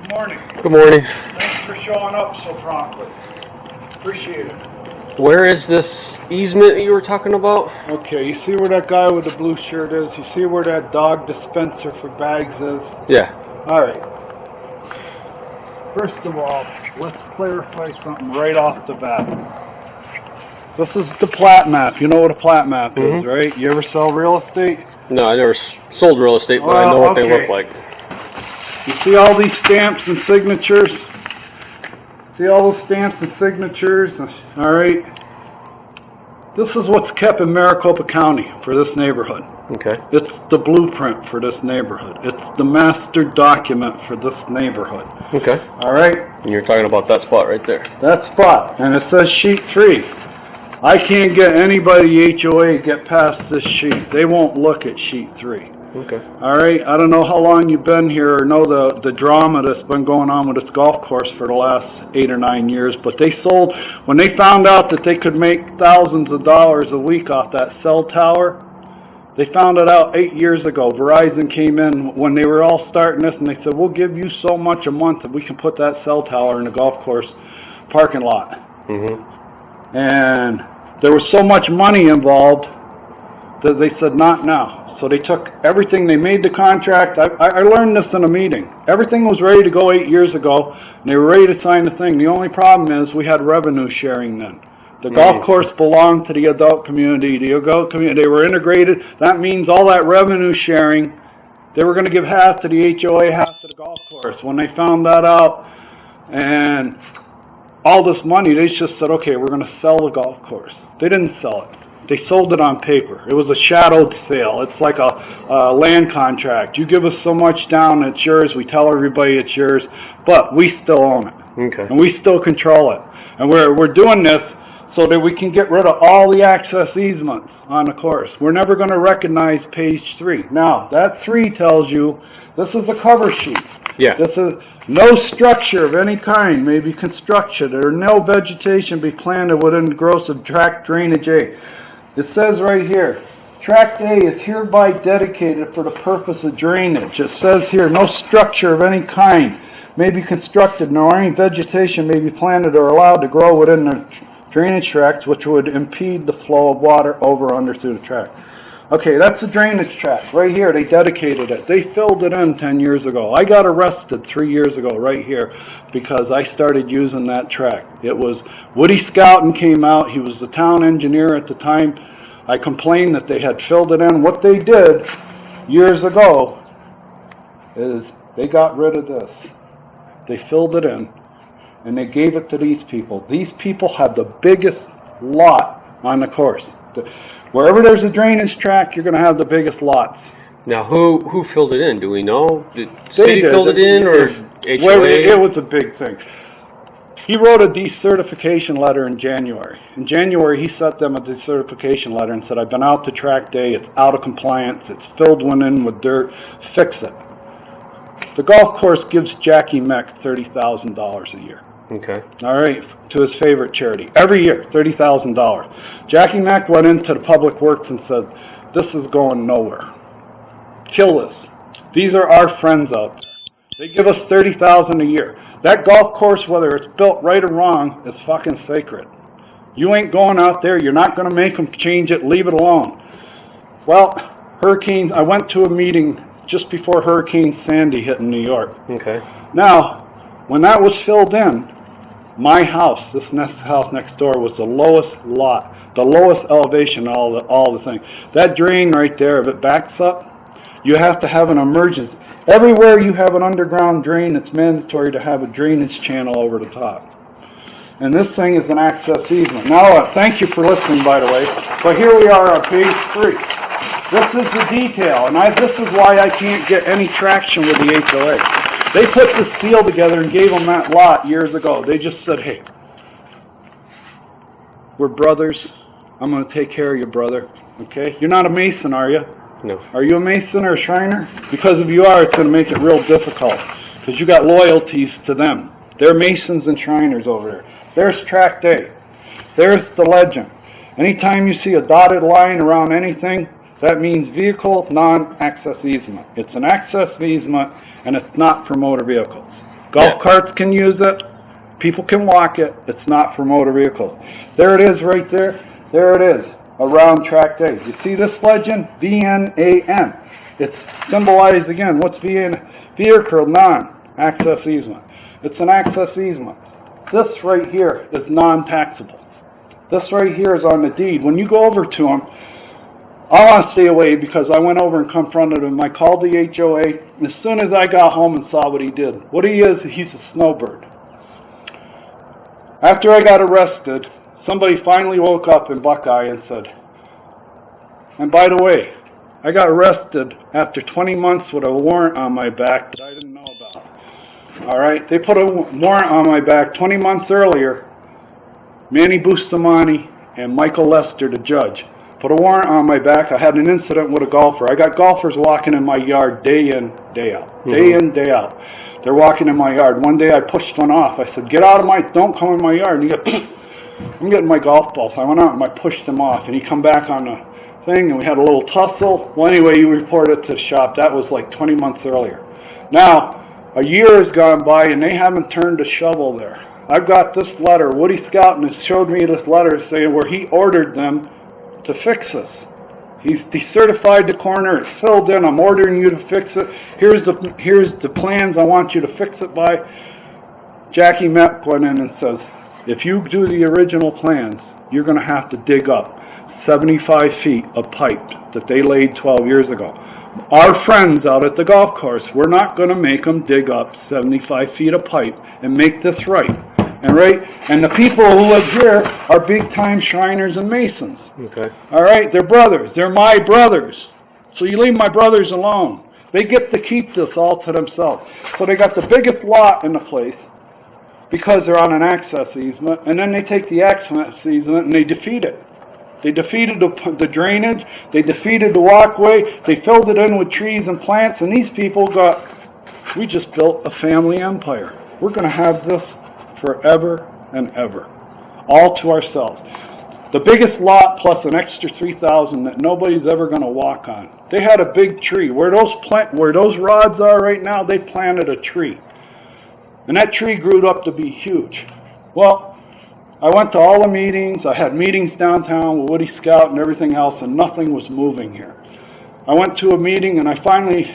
Good morning. Good morning. Thanks for showing up so promptly. Appreciate it. Where is this easement you were talking about? Okay, you see where that guy with the blue shirt is? You see where that dog dispenser for bags is? Yeah. Alright. First of all, let's clarify something right off the bat. This is the plat map. You know what a plat map is, right? You ever sell real estate? No, I never sold real estate, but I know what they look like. You see all these stamps and signatures? See all those stamps and signatures? Alright. This is what's kept in Maricopa County for this neighborhood. Okay. It's the blueprint for this neighborhood. It's the master document for this neighborhood. Okay. Alright? And you're talking about that spot right there. That spot. And it says sheet 3. I can't get anybody HOA get past this sheet. They won't look at sheet 3. Okay. Alright, I don't know how long you've been here or know the drama that's been going on with this golf course for the last 8 or 9 years, but they sold, when they found out that they could make thousands of dollars a week off that cell tower, they found it out 8 years ago. Verizon came in when they were all starting this and they said, we'll give you so much a month that we can put that cell tower in the golf course parking lot. And there was so much money involved that they said, not now. So they took everything, they made the contract. I learned this in a meeting. Everything was ready to go 8 years ago, and they were ready to sign the thing. The only problem is we had revenue sharing then. The golf course belonged to the adult community. The adult community, they were integrated. That means all that revenue sharing, they were going to give half to the HOA, half to the golf course. When they found that out, and all this money, they just said, okay, we're going to sell the golf course. They didn't sell it. They sold it on paper. It was a shadowed sale. It's like a land contract. You give us so much down, it's yours. We tell everybody it's yours, but we still own it. Okay. And we still control it. And we're doing this so that we can get rid of all the access easements on the course. We're never going to recognize page 3. Now, that 3 tells you this is the cover sheet. Yeah. This is no structure of any kind may be constructed or no vegetation be planted within the gross of tract drainage A. It says right here, Tract A is hereby dedicated for the purpose of drainage. It says here, no structure of any kind may be constructed, nor any vegetation may be planted or allowed to grow within the drainage tracts, which would impede the flow of water over or under through the tract. Okay, that's the drainage tract. Right here, they dedicated it. They filled it in 10 years ago. I got arrested 3 years ago right here because I started using that tract. It was Woody Scouten came out. He was the town engineer at the time. I complained that they had filled it in. What they did years ago is they got rid of this. They filled it in and they gave it to these people. These people have the biggest lot on the course. Wherever there's a drainage tract, you're going to have the biggest lots. Now, who filled it in? Do we know? Did They city did. fill it in, or HOA? Well, it was a big thing. He wrote a decertification letter in January. In January, he sent them a decertification letter and said, I've been out to tract A, it's out of compliance, it's filled one in with dirt, fix it. The golf course gives Jackie Meck $30,000 a year. Okay. All right, to his favorite charity. Every year, $30,000. Jackie Mack went into the public works and said, this is going nowhere. Kill this. These are our friends out there. They give us $30,000 a year. That golf course, whether it's built right or wrong, is fucking sacred. You ain't going out there. You're not going to make them change it. Leave it alone. Well, I went to a meeting just before Hurricane Sandy hit in New York. Okay. Now, when that was filled in, my house, this house next door, was the lowest lot, the lowest elevation, all the things. That drain right there, if it backs up, you have to have an emergency. Everywhere you have an underground drain, it's mandatory to have a drainage channel over the top. And this thing is an access easement. Now, thank you for listening, by the way. But here we are on page 3. This is the detail, and this is why I can't get any traction with the HOA. They put this deal together and gave them that lot years ago. They just said, hey, we're brothers. I'm going to take care of you, brother. Okay? You're not a Mason, are you? No. Are you a Mason or a Shriner? Because if you are, it's going to make it real difficult. Because you got loyalties to them. They're Masons and Shriners over there. There's Tract A. There's the legend. Anytime you see a dotted line around anything, that means vehicle non-access easement. It's an access easement, and it's not for motor vehicles. Golf carts can use it. People can walk it. It's not for motor vehicles. There it is right there. There it is, around track day. You see this legend? VNAN. It's symbolized again. What's VN? Vehicle non-access easement. It's an access easement. This right here is non-taxable. This right here is on the deed. When you go over to them, I want to stay away because I went over and confronted him. I called the HOA. As soon as I got home and saw what he did. What he is, he's a snowbird. After I got arrested, somebody finally woke up in Buckeye and said, and by the way, I got arrested after 20 months with a warrant on my back that I didn't know about. All right, they put a warrant on my back 20 months earlier. Manny Bustamante and Michael Lester, the judge, put a warrant on my back. I had an incident with a golfer. I got golfers walking in my yard day in, day out. Day in, day out. They're walking in my yard. One day I pushed one off. I said, get out of my, don't come in my yard. And he goes, I'm getting my golf ball. So I went out and I pushed him off. And he come back on the thing and we had a little tussle. Well, anyway, he reported to the shop. That was like 20 months earlier. Now, a year has gone by and they haven't turned a shovel there. I've got this letter. Woody Scouten has showed me this letter saying where he ordered them to fix this. He's decertified the corner. It's filled in. I'm ordering you to fix it. Here's the plans. I want you to fix it by. Jackie Mepp went in and says, if you do the original plans, you're going to have to dig up 75 feet of pipe that they laid 12 years ago. Our friends out at the golf course, we're not going to make them dig up 75 feet of pipe and make this right. And the people who live here are big-time Shriners and Masons. Okay. All right, they're brothers. They're my brothers. So you leave my brothers alone. They get to keep this all to themselves. So they got the biggest lot in the place because they're on an access easement, and then they take the access easement and they defeat it. They defeated the drainage. They defeated the walkway. They filled it in with trees and plants, and these people we just built a family empire. We're going to have this forever and ever, all to ourselves. The biggest lot plus an extra 3,000 that nobody's ever going to walk on. They had a big tree. Where those rods are right now, they planted a tree. And that tree grew up to be huge. Well, I went to all the meetings. I had meetings downtown with Woody Scout and everything else, and nothing was moving here. I went to a meeting, and I finally,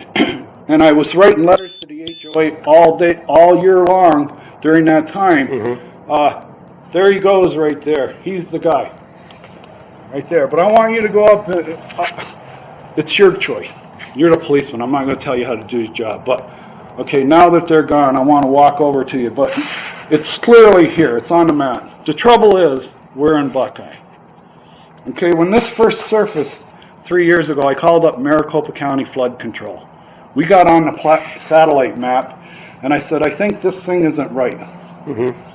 and I was writing letters to the HOA all day, all year long during that time. There he goes right there. He's the guy. Right there. But I want you to go up. It's your choice. You're the policeman. I'm not going to tell you how to do your job. But, okay, now that they're gone, I want to walk over to you. But it's clearly here. It's on the map. The trouble is, we're in Buckeye. Okay, when this first surfaced 3 years ago, I called up Maricopa County Flood Control. We got on the satellite map, and I said, I think this thing isn't right.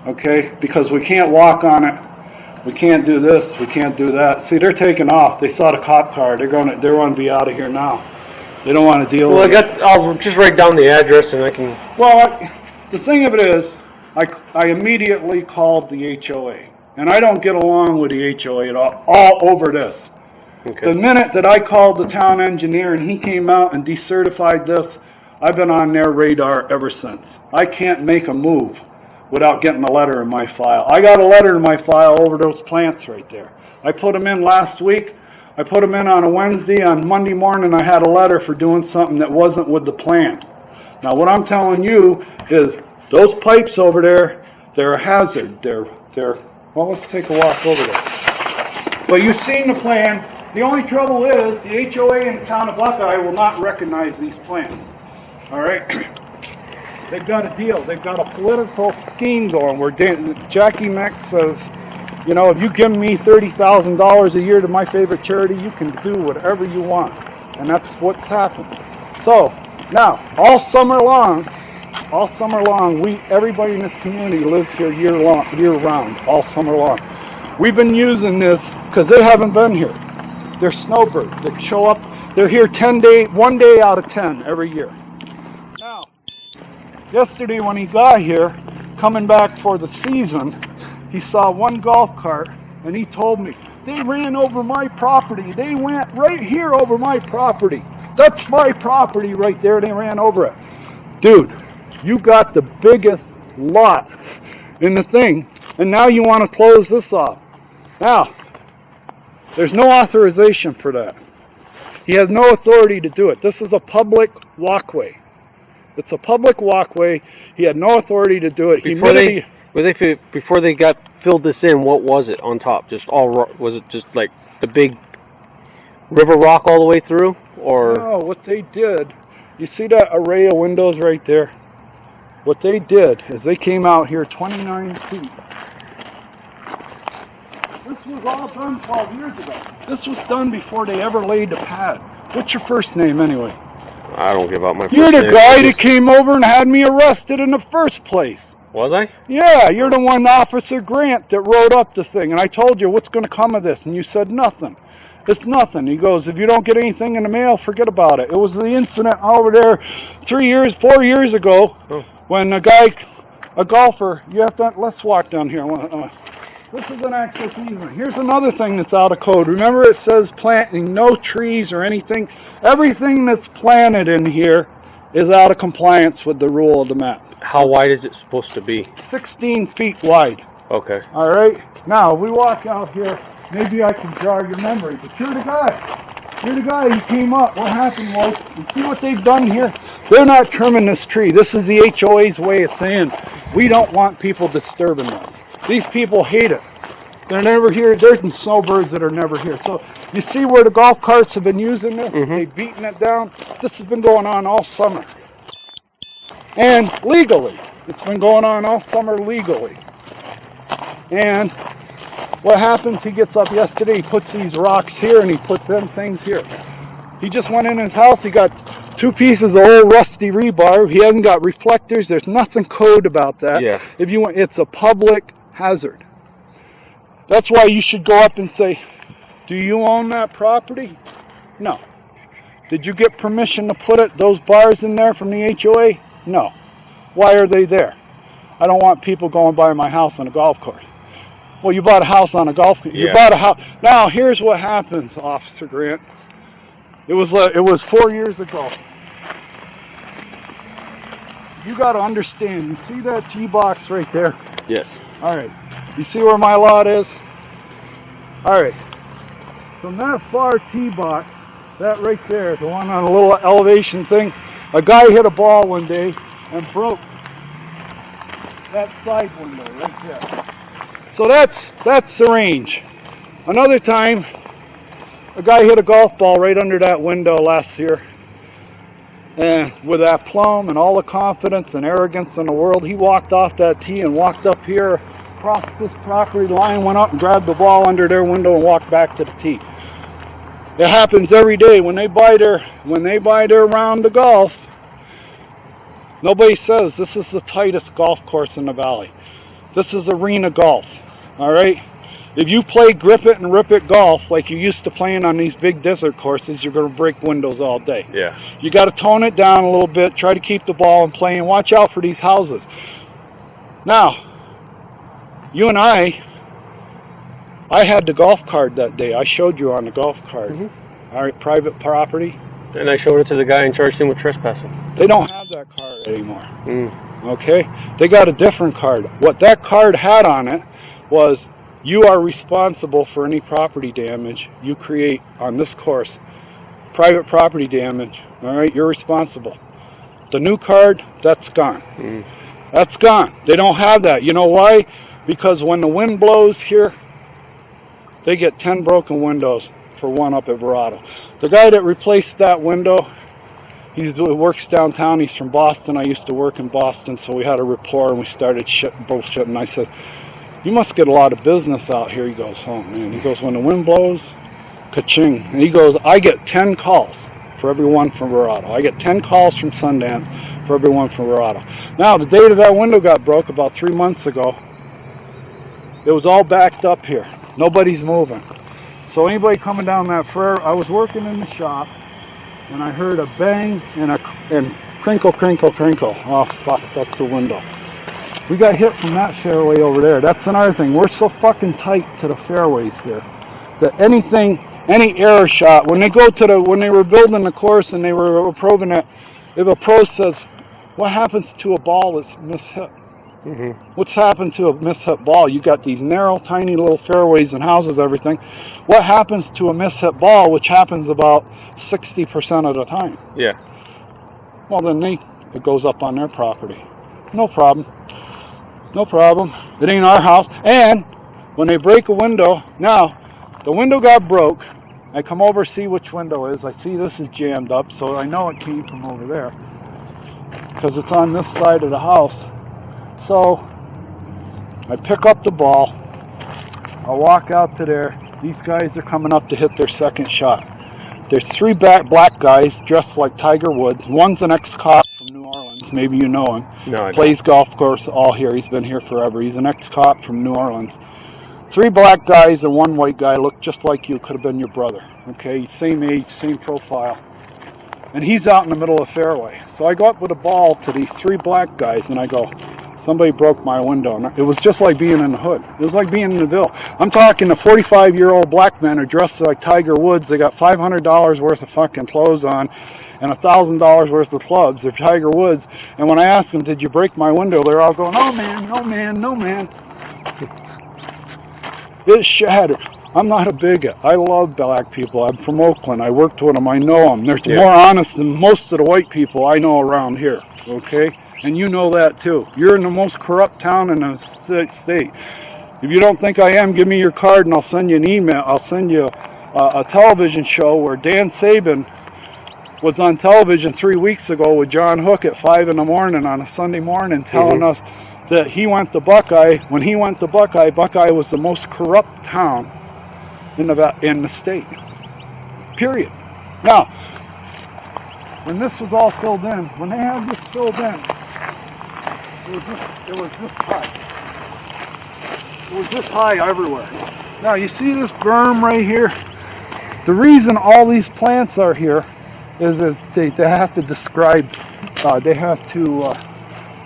Okay, because we can't walk on it. We can't do this. We can't do that. See, they're taking off. They saw the cop car. They want to be out of here now. They don't want to deal with it. I'll just write down the address and I can... Well, the thing of it is, I immediately called the HOA. And I don't get along with the HOA at all over this. Okay. The minute that I called the town engineer and he came out and decertified this, I've been on their radar ever since. I can't make a move without getting a letter in my file. I got a letter in my file over those plants right there. I put them in last week. I put them in on a Wednesday. On Monday morning, I had a letter for doing something that wasn't with the plan. Now, what I'm telling you is those pipes over there, they're a hazard. Well, let's take a walk over there. Well, you've seen the plan. The only trouble is the HOA in the town of Buckeye will not recognize these plans. All right? They've got a deal. They've got a political scheme going where Jackie Meck says, you know, if you give me $30,000 a year to my favorite charity, you can do whatever you want. And that's what's happened. So, now, all summer long, everybody in this community lives here year round, all summer long. We've been using this because they haven't been here. They're snowbirds. They show up. They're here 1 day out of 10 every year. Now, yesterday when he got here, coming back for the season, he saw one golf cart, and he told me, they ran over my property. They went right here over my property. That's my property right there. They ran over it. Dude, You got the biggest lot in the thing, and now you want to close this off. Now, there's no authorization for that. He has no authority to do it. This is a public walkway. It's a public walkway. He had no authority to do it. Before they got filled this in, what was it on top? Just all was it just like the big river rock all the way through, or? No, what they did. You see that array of windows right there? What they did is they came out here 29 feet. This was all done 12 years ago. This was done before they ever laid the pad. What's your first name anyway? I don't give out my first You're the name. guy that came over and had me arrested in the first place. Was I? Yeah, you're the one, Officer Grant, that wrote up the thing. And I told you, what's going to come of this? And you said nothing. It's nothing. He goes, if you don't get anything in the mail, forget about it. It was the incident over there 4 years ago, when a guy, a golfer, let's walk down here. This is an access easement. Here's another thing that's out of code. Remember, it says planting no trees or anything. Everything that's planted in here is out of compliance with the rule of the map. How wide is it supposed to be? 16 feet wide. Okay. All right. Now, we walk out here. Maybe I can jog your memory, but you're the guy. You're the guy who came up. What happened was, you see what they've done here? They're not trimming this tree. This is the HOA's way of saying, we don't want people disturbing them. These people hate it. They're never here. There's some snowbirds that are never here. So you see where the golf carts have been using this? They've beaten it down. This has been going on all summer. And legally. It's been going on all summer legally. And what happens, he gets up yesterday, he puts these rocks here and he puts them things here. He just went in his house, he got 2 pieces of old rusty rebar. He hasn't got reflectors. There's nothing code about that. Yeah. If you want, it's a public hazard. That's why you should go up and say, do you own that property? No. Did you get permission to put those bars in there from the HOA? No. Why are they there? I don't want people going by my house on a golf course. Well, you bought a house on a golf course. Yeah. You bought a house. Now, here's what happens, Officer Grant. It was 4 years ago. You got to understand. You see that tee box right there? Yes. All right. You see where my lot is? All right. From that far tee box, that right there, the one on a little elevation thing, a guy hit a ball one day and broke that side window right there. So that's the range. Another time, a guy hit a golf ball right under that window last year. And with that plum and all the confidence and arrogance in the world, he walked off that tee and walked up here, crossed this property line, went up and grabbed the ball under their window and walked back to the tee. It happens every day when they buy their round of golf. Nobody says this is the tightest golf course in the valley. This is arena golf. All right? If you play grip it and rip it golf like you used to playing on these big desert courses, you're going to break windows all day. Yeah. You got to tone it down a little bit, try to keep the ball in play, and watch out for these houses. Now, you and I had the golf card that day. I showed you on the golf card. All right, private property. And I showed it to the guy and charged him with trespassing. They don't have that card anymore. Okay? They got a different card. What that card had on it was, you are responsible for any property damage you create on this course. Private property damage, all right, you're responsible. The new card, that's gone. That's gone. They don't have that. You know why? Because when the wind blows here, they get 10 broken windows for one up at Verado. The guy that replaced that window, he works downtown. He's from Boston. I used to work in Boston, so we had a rapport and we started bullshitting. I said, you must get a lot of business out here. He goes, oh man. He goes, when the wind blows, ka-ching. And he goes, I get 10 calls for everyone from Verado. I get 10 calls from Sundance for everyone from Verado. Now, the day that window got broke about 3 months ago, it was all backed up here. Nobody's moving. So anybody coming down that fur, I was working in the shop, and I heard a bang and crinkle, crinkle, crinkle. Oh, fuck, that's the window. We got hit from that fairway over there. That's another thing. We're so fucking tight to the fairways here that any error shot, when they were building the course and they were approving it, if a pro says, What happens to a ball that's mishit? Mhm. What's happened to a mishit ball? You got these narrow, tiny little fairways and houses, everything. What happens to a mishit ball, which happens about 60% of the time? Yeah. Well, then it goes up on their property. No problem. No problem. It ain't our house. And when they break a window, now, the window got broke. I come over, see which window is. I see this is jammed up, so I know it came from over there, because it's on this side of the house. So I pick up the ball. I walk out to there. These guys are coming up to hit their second shot. There's three black guys dressed like Tiger Woods. One's an ex-cop from New Orleans. Maybe you know him. No, I don't. Plays golf course all here. He's been here forever. He's an ex-cop from New Orleans. Three black guys and one white guy look just like you. Could have been your brother. Okay, same age, same profile. And he's out in the middle of the fairway. So I go up with a ball to these three black guys and I go, somebody broke my window. And it was just like being in the hood. It was like being in the Ville. I'm talking to 45-year-old black men who are dressed like Tiger Woods. They got $500 worth of fucking clothes on and $1,000 worth of clubs. They're Tiger Woods. And when I asked them, did you break my window? They're all going, no man, no man, no man. It's shattered. I'm not a bigot. I love black people. I'm from Oakland. I worked with them. I know them. They're more honest than most of the white people I know around here. Okay? And you know that too. You're in the most corrupt town in the state. If you don't think I am, give me your card and I'll send you an email. I'll send you a television show where Dan Saban was on television 3 weeks ago with John Hook at 5 in the morning on a Sunday morning telling us that he went to Buckeye. When he went to Buckeye, Buckeye was the most corrupt town in the state. Period. Now, when this was all filled in, when they had this filled in, it was this high. It was this high everywhere. Now, you see this berm right here? The reason all these plants are here is that they have to describe, they have to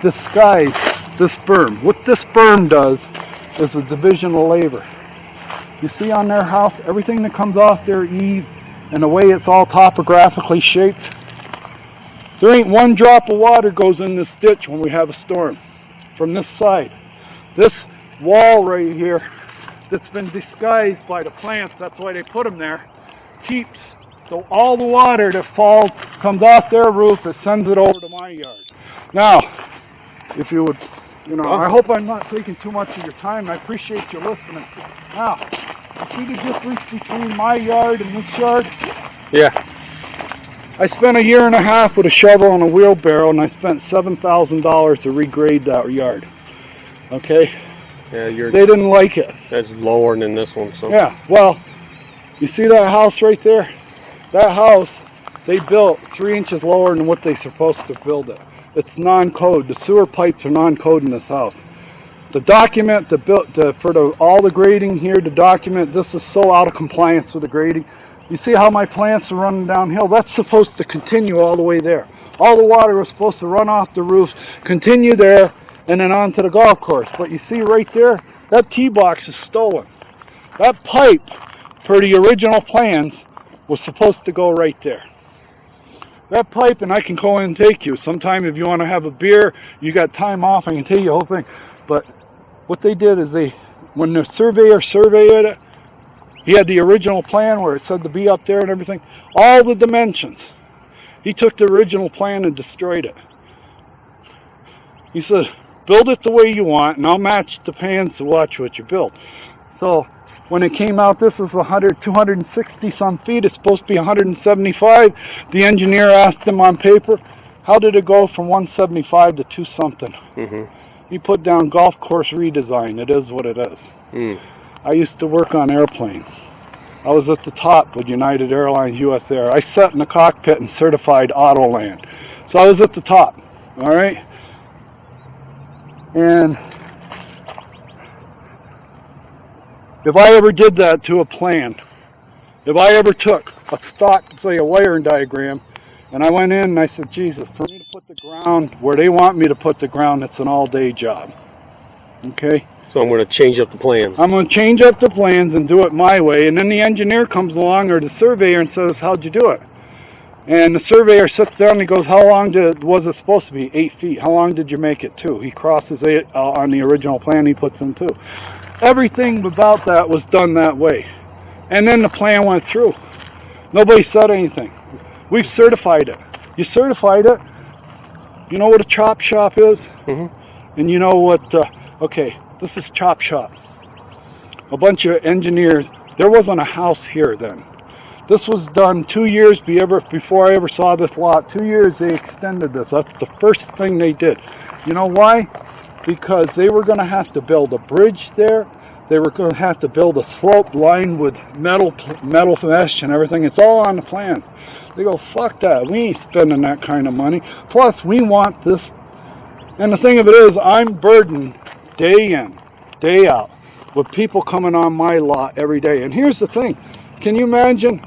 disguise this berm. What this berm does is a division of labor. You see on their house, everything that comes off their eave and the way it's all topographically shaped, there ain't one drop of water goes in this ditch when we have a storm from this side. This wall right here that's been disguised by the plants, that's why they put them there, keeps, so all the water that falls, comes off their roof, it sends it over to my yard. Now, if you would, I hope I'm not taking too much of your time. I appreciate you listening. Now, you see the difference between my yard and this yard? Yeah. I spent a year and a half with a shovel and a wheelbarrow, and I spent $7,000 to regrade that yard. Okay? Yeah, they didn't like it. That's lower than this one. So. Yeah, well, you see that house right there? That house, they built 3 inches lower than what they're supposed to build it. It's non-code. The sewer pipes are non-code in this house. The document all the grading here, the document, this is so out of compliance with the grading. You see how my plants are running downhill? That's supposed to continue all the way there. All the water was supposed to run off the roof, continue there, and then on to the golf course. But you see right there, that tee box is stolen. That pipe, for the original plans, was supposed to go right there. That pipe, and I can go in and take you. Sometime if you want to have a beer, you got time off, I can tell you the whole thing. But what they did is when the surveyor surveyed it, he had the original plan where it said to be up there and everything. All the dimensions. He took the original plan and destroyed it. He said, build it the way you want, and I'll match the plans to watch what you build. So when it came out, this was 260 some feet. It's supposed to be 175. The engineer asked him on paper, how did it go from 175 to 2 something? He put down golf course redesign. It is what it is. I used to work on airplanes. I was at the top with United Airlines, US Air. I sat in the cockpit and certified Autoland. So I was at the top, all right? And if I ever did that to a plan, if I ever took a stock, say a wiring diagram, and I went in and I said, Jesus, for me to put the ground where they want me to put the ground, it's an all-day job. Okay? So I'm going to change up the plans. I'm going to change up the plans and do it my way, and then the engineer comes along or the surveyor and says, how'd you do it? And the surveyor sits down and he goes, how long was it supposed to be? 8 feet. How long did you make it 2? He crosses it on the original plan, he puts in 2. Everything about that was done that way. And then the plan went through. Nobody said anything. We've certified it. You certified it. You know what a chop shop is? Mm-hmm. And you know what, okay, this is chop shop. A bunch of engineers. There wasn't a house here then. This was done 2 years before I ever saw this lot. 2 years they extended this. That's the first thing they did. You know why? Because they were going to have to build a bridge there. They were going to have to build a slope lined with metal mesh and everything. It's all on the plan. They go, fuck that. We ain't spending that kind of money. Plus, we want this. And the thing of it is, I'm burdened day in, day out with people coming on my lot every day. And here's the thing. Can you imagine?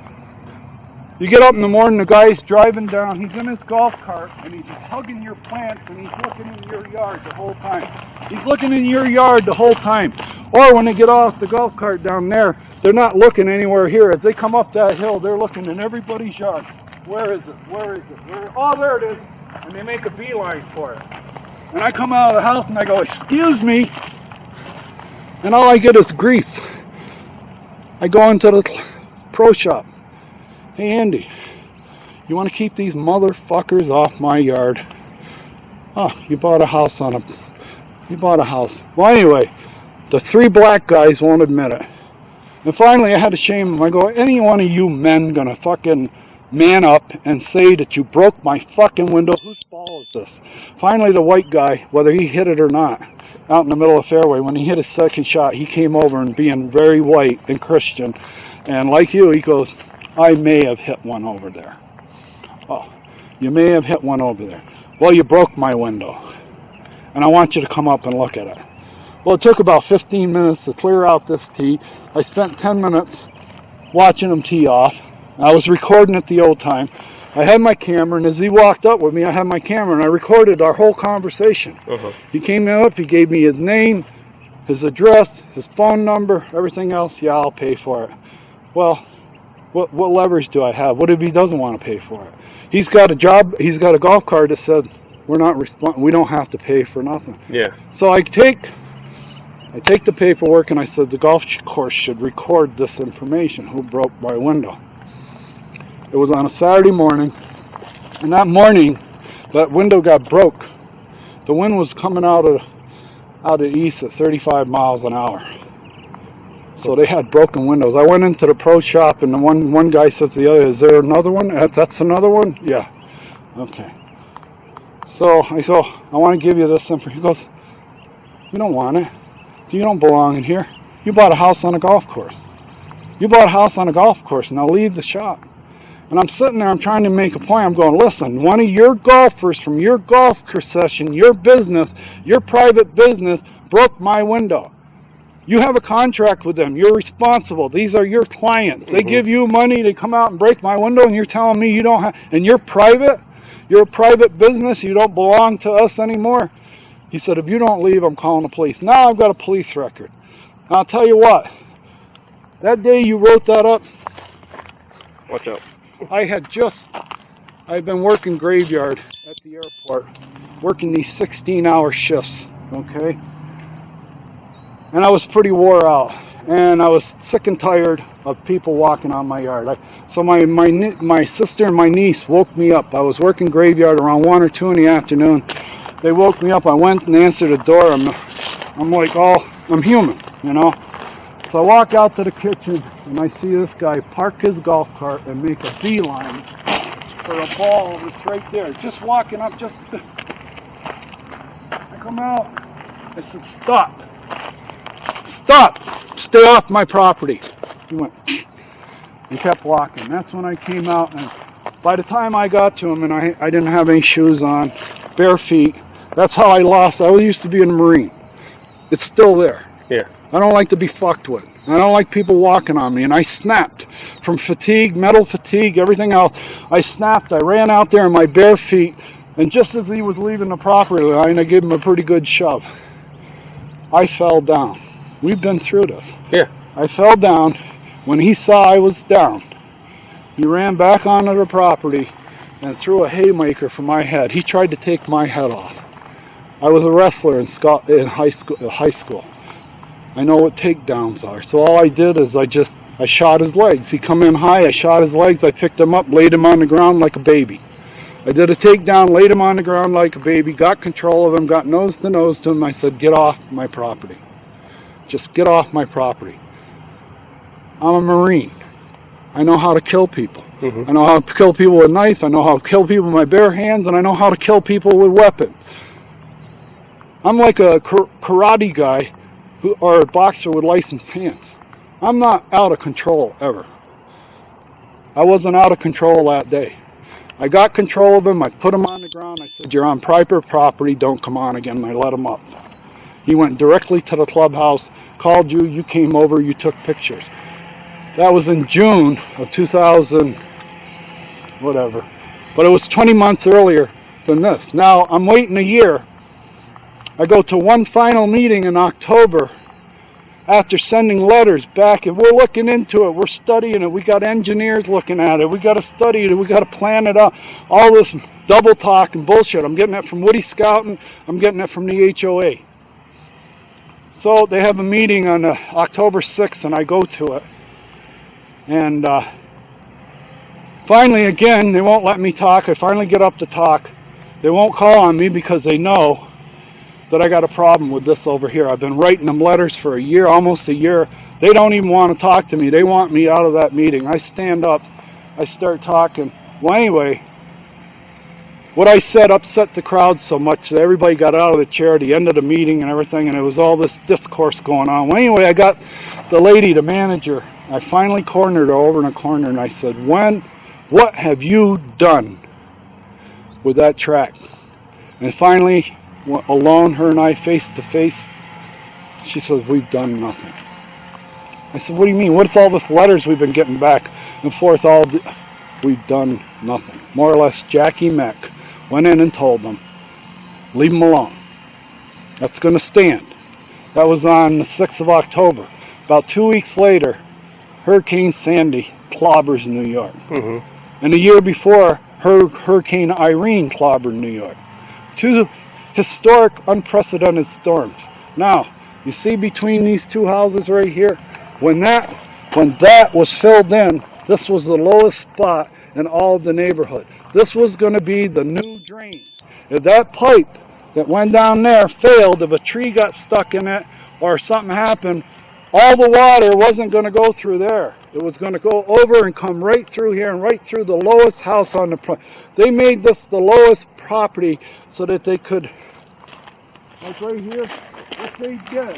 You get up in the morning, the guy's driving down, he's in his golf cart, and he's hugging your plants, and he's looking in your yard the whole time. He's looking in your yard the whole time. Or when they get off the golf cart down there, they're not looking anywhere here. As they come up that hill, they're looking in everybody's yard. Where is it? Where is it? Oh, there it is. And they make a beeline for it. And I come out of the house, and I go, excuse me. And all I get is grease. I go into the pro shop. Hey Andy, you want to keep these motherfuckers off my yard? Oh, you bought a house on you bought a house. Well, anyway, the 3 black guys won't admit it. And finally I had to shame them. I go, any one of you men gonna fucking man up and say that you broke my fucking window? Whose ball is this? Finally the white guy, whether he hit it or not, out in the middle of the fairway, when he hit his second shot, he came over and being very white and Christian. And like you, he goes, I may have hit one over there. Oh, you may have hit one over there. Well, you broke my window. And I want you to come up and look at it. Well, it took about 15 minutes to clear out this tee. I spent 10 minutes watching him tee off. I was recording at the old time. I had my camera, and as he walked up with me, I had my camera, and I recorded our whole conversation. He came up, he gave me his name, his address, his phone number, everything else. Yeah, I'll pay for it. Well, what leverage do I have? What if he doesn't want to pay for it? He's got a job. He's got a golf cart that said we don't have to pay for nothing. Yeah. So I take the paperwork and I said the golf course should record this information. Who broke my window? It was on a Saturday morning, and that morning, that window got broke. The wind was coming out of east at 35 miles an hour. So they had broken windows. I went into the pro shop, and the one guy says to the other, is there another one? That's another one? Yeah. Okay. So I go, I want to give you this information. He goes, you don't want it. You don't belong in here. You bought a house on a golf course. You bought a house on a golf course. Now leave the shop. And I'm sitting there, I'm trying to make a point. I'm going, listen, one of your golfers from your golf session, your business, your private business, broke my window. You have a contract with them. You're responsible. These are your clients. They give you money. They come out and break my window, and you're telling me you don't have, and you're private? You're a private business. You don't belong to us anymore? He said, if you don't leave, I'm calling the police. Now I've got a police record. And I'll tell you what. That day you wrote that up. Watch out. I've been working graveyard at the airport, working these 16-hour shifts, okay? And I was pretty wore out, and I was sick and tired of people walking on my yard. So my sister and my niece woke me up. I was working graveyard around 1 or 2 in the afternoon. They woke me up. I went and answered the door. I'm like, I'm human, you know? So I walk out to the kitchen, and I see this guy park his golf cart and make a beeline for a ball that's right there. Just walking up, I come out. I said, stop. Stop! Stay off my property. He went and kept walking. That's when I came out, and by the time I got to him, and I didn't have any shoes on, bare feet. That's how I lost. I used to be a Marine. It's still there. Yeah. I don't like to be fucked with. I don't like people walking on me, and I snapped from fatigue, mental fatigue, everything else. I snapped. I ran out there in my bare feet, and just as he was leaving the property line, I gave him a pretty good shove. I fell down. We've been through this. Yeah. I fell down. When he saw I was down, he ran back onto the property, and threw a haymaker for my head. He tried to take my head off. I was a wrestler in high school. I know what takedowns are. So all I did is I shot his legs. He come in high, I shot his legs, I picked him up, laid him on the ground like a baby. I did a takedown, laid him on the ground like a baby, got control of him, got nose to him. I said, get off my property. Just get off my property. I'm a Marine. I know how to kill people. I know how to kill people with a knife, I know how to kill people with my bare hands, and I know how to kill people with weapons. I'm like a karate guy or a boxer with licensed hands. I'm not out of control ever. I wasn't out of control that day. I got control of him, I put him on the ground, I said, you're on private property, don't come on again, and I let him up. He went directly to the clubhouse, called you, you came over, you took pictures. That was in June of 2000, whatever. But it was 20 months earlier than this. Now, I'm waiting a year. I go to one final meeting in October after sending letters back, and we're looking into it, we're studying it, we got engineers looking at it, we got to study it, we got to plan it out. All this double talk and bullshit. I'm getting it from Woody Scouting, I'm getting it from the HOA. So they have a meeting on October 6th, and I go to it. And finally, again, they won't let me talk. I finally get up to talk. They won't call on me because they know that I got a problem with this over here. I've been writing them letters for a year, almost a year. They don't even want to talk to me. They want me out of that meeting. I stand up. I start talking. Well, anyway, what I said upset the crowd so much that everybody got out of the chair at the end of the meeting and everything, and it was all this discourse going on. Well, anyway, I got the lady, the manager. I finally cornered her over in a corner, and I said, what have you done with that track? And finally, alone, her and I, face to face, she says, we've done nothing. I said, what do you mean? What's all this letters we've been getting back and forth? We've done nothing. More or less, Jackie Meck went in and told them, leave them alone. That's going to stand. That was on the 6th of October. About 2 weeks later, Hurricane Sandy clobbers New York. And the year before, Hurricane Irene clobbered New York. Two historic, unprecedented storms. Now, you see between these two houses right here, when that was filled in, this was the lowest spot in all of the neighborhood. This was going to be the new drain. If that pipe that went down there failed, if a tree got stuck in it or something happened, all the water wasn't going to go through there. It was going to go over and come right through here and right through the lowest house on the planet. They made this the lowest property so that they could, like right here, what they did.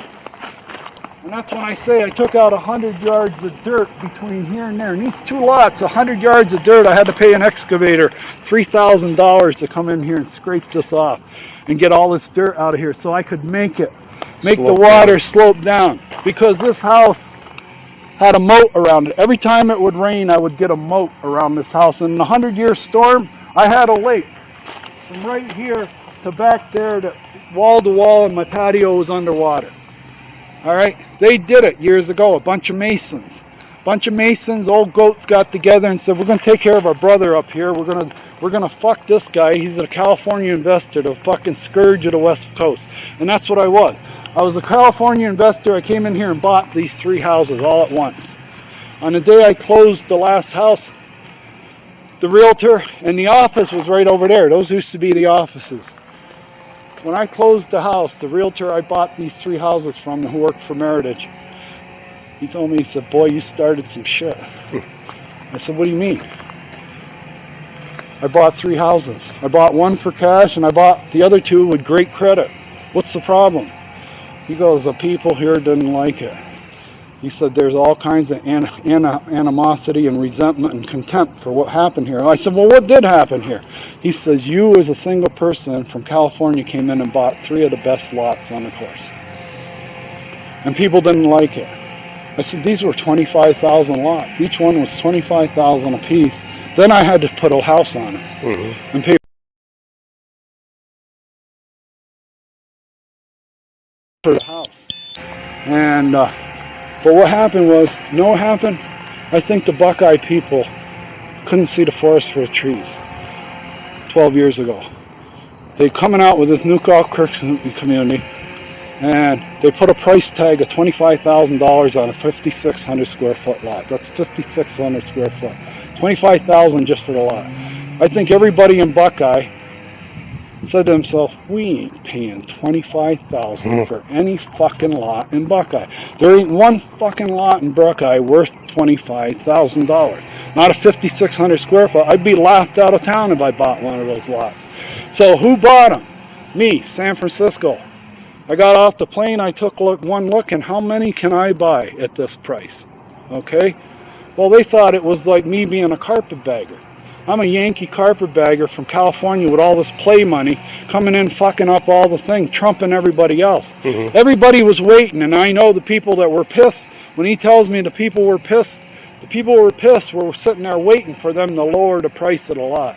And that's when I say I took out 100 yards of dirt between here and there. And these two lots, 100 yards of dirt, I had to pay an excavator $3,000 to come in here and scrape this off and get all this dirt out of here so I could make the water slope down. Because this house had a moat around it. Every time it would rain, I would get a moat around this house. And in the 100-year storm, I had a lake from right here to back there, to wall to wall, and my patio was underwater. All right, they did it years ago. A bunch of masons, old goats got together and said, "We're going to take care of our brother up here. We're gonna fuck this guy. He's a California investor, the fucking scourge of the West Coast." And that's what I was. I was a California investor. I came in here and bought these three houses all at once. On the day I closed the last house, the realtor and the office was right over there. Those used to be the offices. When I closed the house, the realtor I bought these three houses from, who worked for Meritage, he told me, he said, "Boy, you started some shit." I said, "What do you mean?" "I bought three houses. I bought one for cash, and I bought the other two with great credit. What's the problem?" He goes, "The people here didn't like it." He said, "There's all kinds of animosity and resentment and contempt for what happened here." I said, "Well, what did happen here?" He says, "You as a single person from California came in and bought three of the best lots on the course. And people didn't like it." I said, "These were 25,000 lots. Each one was 25,000 a piece. Then I had to put a house on it and pay for the house." And but what happened was, you know what happened? I think the Buckeye people couldn't see the forest for the trees. 12 years ago. They're coming out with this new golf course community, and they put a price tag of $25,000 on a 5,600 square foot lot. That's 5,600 square foot. $25,000 just for the lot. I think everybody in Buckeye said to themselves, we ain't paying $25,000 for any fucking lot in Buckeye. There ain't one fucking lot in Buckeye worth $25,000. Not a 5,600 square foot. I'd be laughed out of town if I bought one of those lots. So who bought them? Me, San Francisco. I got off the plane, I took one look, and how many can I buy at this price? Okay? Well, they thought it was like me being a carpetbagger. I'm a Yankee carpetbagger from California with all this play money, coming in fucking up all the things, trumping everybody else. Everybody was waiting, and I know the people that were pissed. When he tells me the people were pissed were sitting there waiting for them to lower the price of the lot.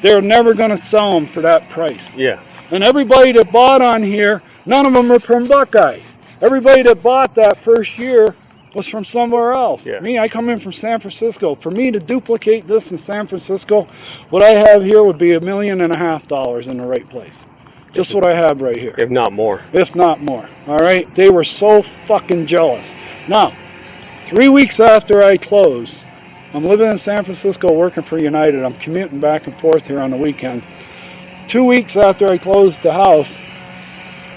They're never going to sell them for that price. Yeah. And everybody that bought on here, none of them are from Buckeye. Everybody that bought that first year was from somewhere else. Yeah. Me, I come in from San Francisco. For me to duplicate this in San Francisco, what I have here would be $1.5 million in the right place. Just what I have right here. If not more. If not more. All right? They were so fucking jealous. Now, 3 weeks after I closed, I'm living in San Francisco working for United. I'm commuting back and forth here on the weekend. 2 weeks after I closed the house,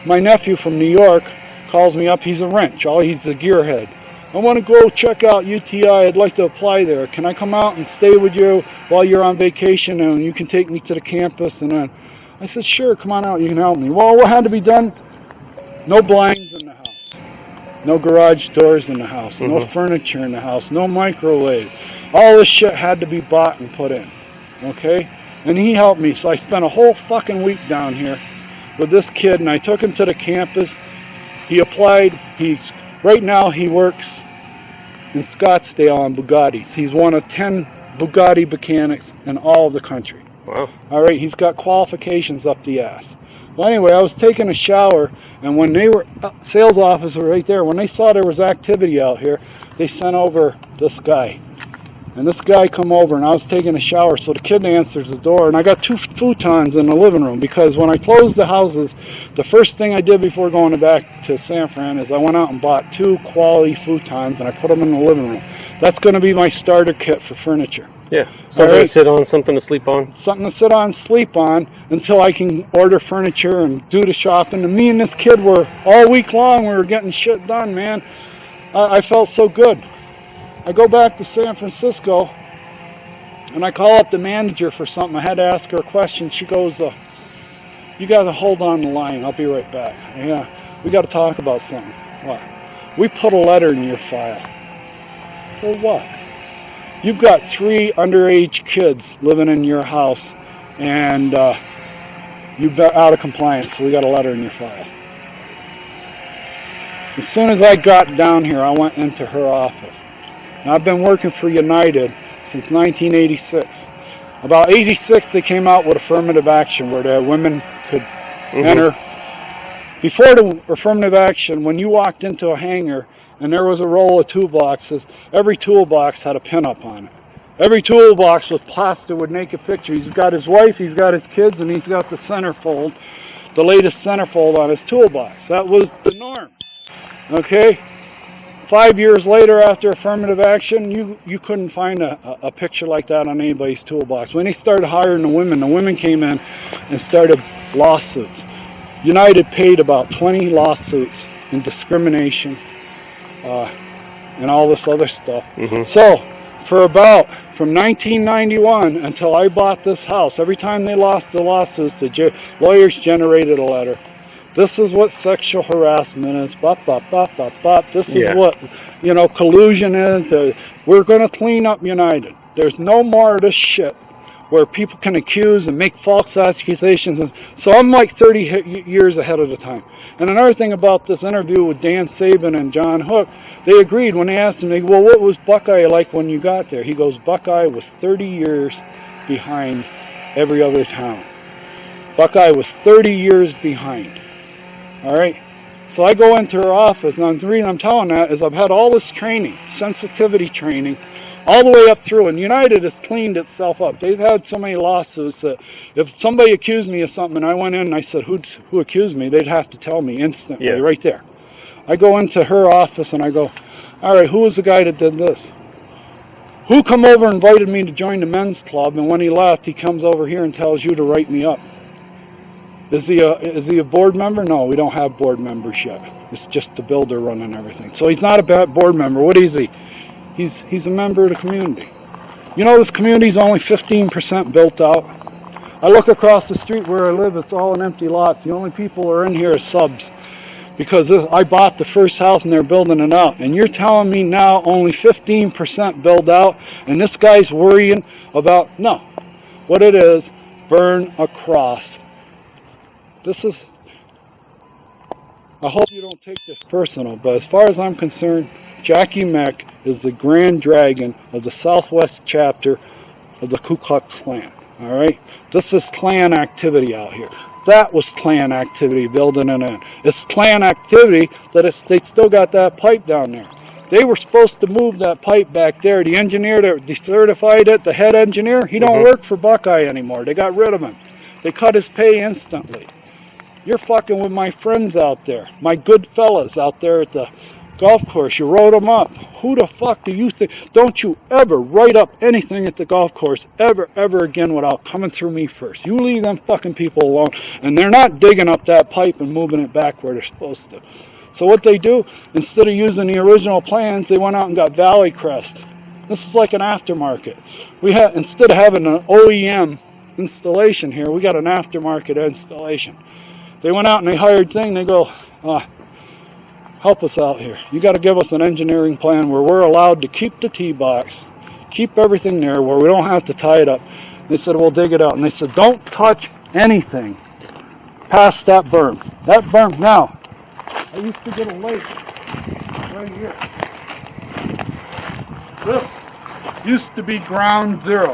my nephew from New York calls me up. He's a wrench. He's a gearhead. I want to go check out UTI. I'd like to apply there. Can I come out and stay with you while you're on vacation and you can take me to the campus? And then I said, sure, come on out. You can help me. Well, what had to be done? No blinds in the house. No garage doors in the house. No furniture in the house. No microwave. All this shit had to be bought and put in. Okay? And he helped me. So I spent a whole fucking week down here with this kid, and I took him to the campus. He applied. Right now he works in Scottsdale on Bugattis. He's one of 10 Bugatti mechanics in all of the country. Wow. All right, he's got qualifications up the ass. Well, anyway, I was taking a shower, and when they were, sales office were right there, when they saw there was activity out here, they sent over this guy. And this guy come over, and I was taking a shower, so the kid answers the door, and I got 2 futons in the living room, because when I closed the houses, the first thing I did before going back to San Fran is I went out and bought 2 quality futons, and I put them in the living room. That's going to be my starter kit for furniture. Yeah, something to sit on, something to sleep on. Something to sit on, sleep on, until I can order furniture and do the shopping. And me and this kid were, all week long, we were getting shit done, man. I felt so good. I go back to San Francisco, and I call up the manager for something. I had to ask her a question. She goes, you got to hold on the line. I'll be right back. Yeah, we got to talk about something. What? We put a letter in your file. For what? You've got 3 underage kids living in your house, and you've been out of compliance, so we got a letter in your file. As soon as I got down here, I went into her office. Now, I've been working for United since 1986. About 86, they came out with affirmative action where the women could enter. Before the affirmative action, when you walked into a hangar and there was a roll of toolboxes, every toolbox had a pin-up on it. Every toolbox was plastered with naked pictures. He's got his wife, he's got his kids, and he's got the centerfold, the latest centerfold on his toolbox. That was the norm. Okay? 5 years later, after affirmative action, you couldn't find a picture like that on anybody's toolbox. When they started hiring the women came in and started lawsuits. United paid about 20 lawsuits in discrimination and all this other stuff. So, from 1991 until I bought this house, every time they lost the lawsuits, the lawyers generated a letter. This is what sexual harassment is. This is what, collusion is. We're going to clean up United. There's no more of this shit where people can accuse and make false accusations. So I'm like 30 years ahead of the time. And another thing about this interview with Dan Saban and John Hook, they agreed when they asked him, well, what was Buckeye like when you got there? He goes, Buckeye was 30 years behind every other town. Buckeye was 30 years behind. All right, so I go into her office, and the reason I'm telling that is I've had all this training, sensitivity training, all the way up through. And United has cleaned itself up. They've had so many lawsuits that if somebody accused me of something and I went in and I said, who accused me, they'd have to tell me instantly, right there. I go into her office and I go, all right, who was the guy that did this? Who come over and invited me to join the men's club, and when he left, he comes over here and tells you to write me up? Is he a board member? No, we don't have board members yet. It's just the builder running everything. So he's not a bad board member. What is he? He's a member of the community. You know, this community is only 15% built out. I look across the street where I live, it's all an empty lot. The only people who are in here are subs. Because I bought the first house and they're building it out. And you're telling me now only 15% built out, and this guy's worrying about, no. What it is, burn across. I hope you don't take this personal, but as far as I'm concerned, Jackie Meck is the grand dragon of the Southwest chapter of the Ku Klux Klan. All right? This is Klan activity out here. That was Klan activity, building it in. It's Klan activity that they still got that pipe down there. They were supposed to move that pipe back there. The engineer that decertified it, the head engineer, he don't work for Buckeye anymore. They got rid of him. They cut his pay instantly. You're fucking with my friends out there, my good fellas out there at the golf course. You wrote them up. Who the fuck do you think? Don't you ever write up anything at the golf course ever again without coming through me first. You leave them fucking people alone, and they're not digging up that pipe and moving it back where they're supposed to. So what they do, instead of using the original plans, they went out and got Valley Crest. This is like an aftermarket. Instead of having an OEM installation here, we got an aftermarket installation. They went out and they hired thing. They go, help us out here. You got to give us an engineering plan where we're allowed to keep the tee box, keep everything there, where we don't have to tie it up. They said, we'll dig it out. And they said, don't touch anything past that berm. That berm, now, I used to get a lake right here. This used to be ground zero.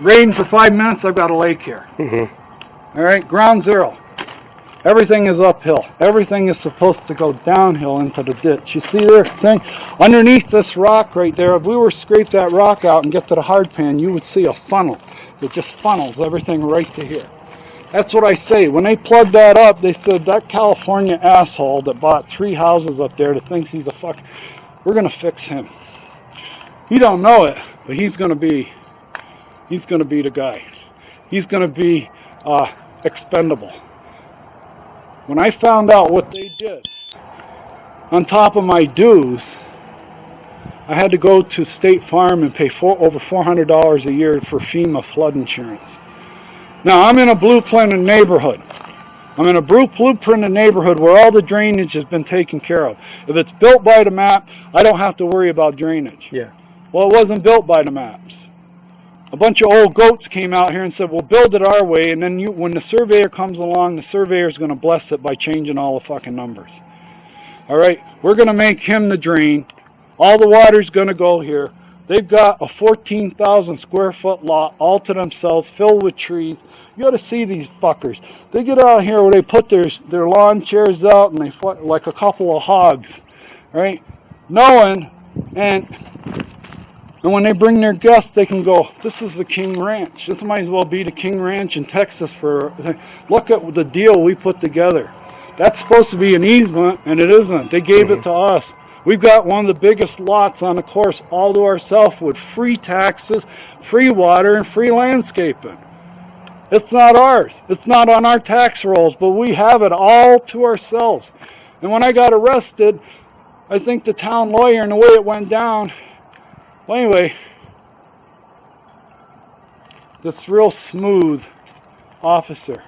Rain for 5 minutes, I've got a lake here. All right, ground zero. Everything is uphill. Everything is supposed to go downhill into the ditch. You see there, thing? Underneath this rock right there, if we were to scrape that rock out and get to the hard pan, you would see a funnel. It just funnels everything right to here. That's what I say. When they plugged that up, they said, that California asshole that bought 3 houses up there that thinks he's a fuck, we're going to fix him. He don't know it, but he's going to be the guy. He's going to be expendable. When I found out what they did, on top of my dues, I had to go to State Farm and pay over $400 a year for FEMA flood insurance. Now, I'm in a blueprinted neighborhood. I'm in a blueprinted neighborhood where all the drainage has been taken care of. If it's built by the map, I don't have to worry about drainage. Yeah. Well, it wasn't built by the maps. A bunch of old goats came out here and said, we'll build it our way, and then when the surveyor comes along, the surveyor's going to bless it by changing all the fucking numbers. All right? We're going to make him the drain. All the water's going to go here. They've got a 14,000 square foot lot all to themselves, filled with trees. You ought to see these fuckers. They get out here where they put their lawn chairs out and they fight like a couple of hogs, right? Knowing, and when they bring their guests, they can go, this is the King Ranch. This might as well be the King Ranch in Texas. Look at the deal we put together. That's supposed to be an easement, and it isn't. They gave it to us. We've got one of the biggest lots on the course all to ourselves with free taxes, free water, and free landscaping. It's not ours. It's not on our tax rolls, but we have it all to ourselves. And when I got arrested, I think the town lawyer and the way it went down, well, anyway, this real smooth officer,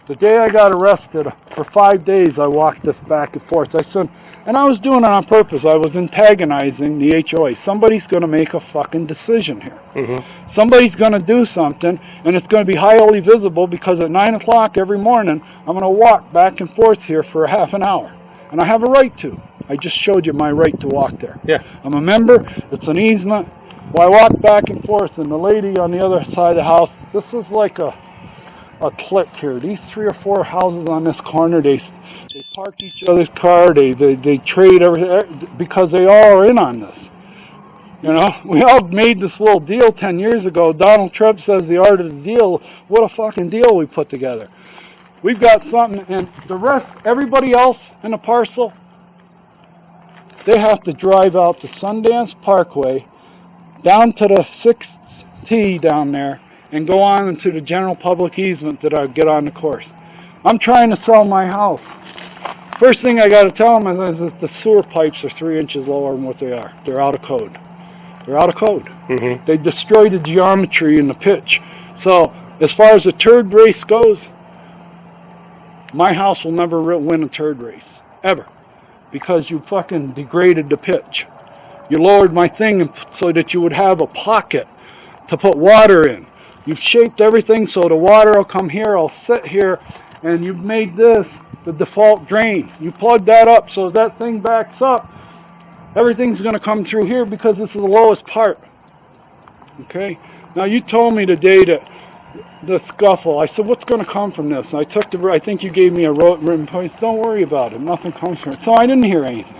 the day I got arrested, for 5 days I walked this back and forth. I said, and I was doing it on purpose. I was antagonizing the HOA. Somebody's going to make a fucking decision here. Somebody's going to do something, and it's going to be highly visible because at 9 o'clock every morning, I'm going to walk back and forth here for a half an hour. And I have a right to. I just showed you my right to walk there. Yeah. I'm a member. It's an easement. Well, I walk back and forth, and the lady on the other side of the house, this is like a clique here. These 3 or 4 houses on this corner, they park each other's car, they trade everything, because they all are in on this. You know, we all made this little deal 10 years ago. Donald Trump says the art of the deal. What a fucking deal we put together. We've got something, and the rest, everybody else in the parcel, they have to drive out to Sundance Parkway, down to the 6T down there, and go on into the general public easement that I get on the course. I'm trying to sell my house. First thing I got to tell them is that the sewer pipes are 3 inches lower than what they are. They're out of code. They're out of code. Mm-hmm. They destroy the geometry and the pitch. So, as far as the turd race goes, my house will never win a turd race. Ever. Because you fucking degraded the pitch. You lowered my thing so that you would have a pocket to put water in. You've shaped everything so the water will come here, I'll sit here, and you've made this the default drain. You plug that up so as that thing backs up, everything's going to come through here because this is the lowest part. Okay? Now you told me today that the scuffle, I said, what's going to come from this? And I think you gave me a written point. Don't worry about it. Nothing comes from it. So I didn't hear anything.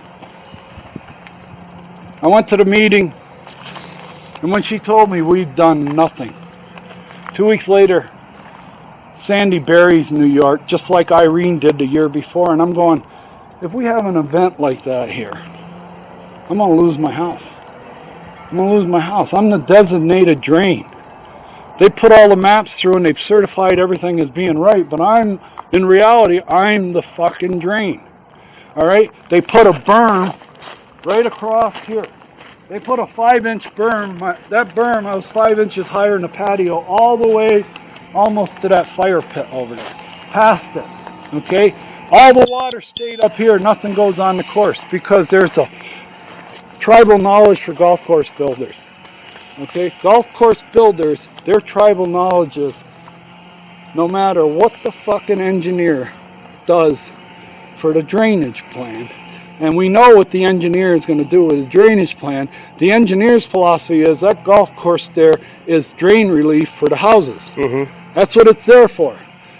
I went to the meeting, and when she told me we've done nothing, 2 weeks later, Sandy buries New York, just like Irene did the year before, and I'm going, if we have an event like that here, I'm going to lose my house. I'm going to lose my house. I'm the designated drain. They put all the maps through and they've certified everything as being right, but in reality, I'm the fucking drain. Alright? They put a berm right across here. They put a 5-inch berm. That berm, I was 5 inches higher in the patio, all the way almost to that fire pit over there. Past it. Okay? All the water stayed up here. Nothing goes on the course because there's a tribal knowledge for golf course builders. Okay? Golf course builders, their tribal knowledge is no matter what the fucking engineer does for the drainage plan, and we know what the engineer is going to do with the drainage plan, the engineer's philosophy is that golf course there is drain relief for the houses. Mm-hmm. That's what it's there for.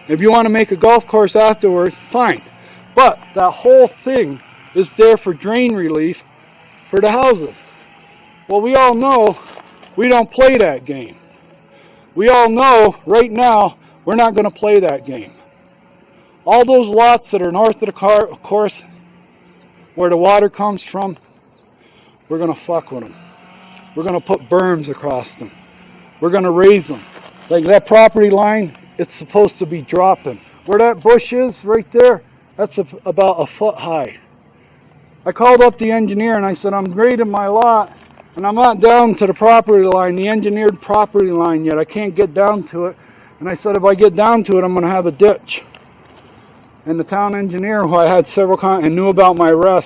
If you want to make a golf course afterwards, fine. But that whole thing is there for drain relief for the houses. Well, we all know we don't play that game. We all know right now we're not going to play that game. All those lots that are north of the course, where the water comes from, we're going to fuck with them. We're going to put berms across them. We're going to raise them. Like that property line, it's supposed to be dropping. Where that bush is, right there, that's about a foot high. I called up the engineer and I said, I'm grading my lot, and I'm not down to the property line, the engineered property line yet. I can't get down to it. And I said, if I get down to it, I'm going to have a ditch. And the town engineer, who I had several and knew about my arrest,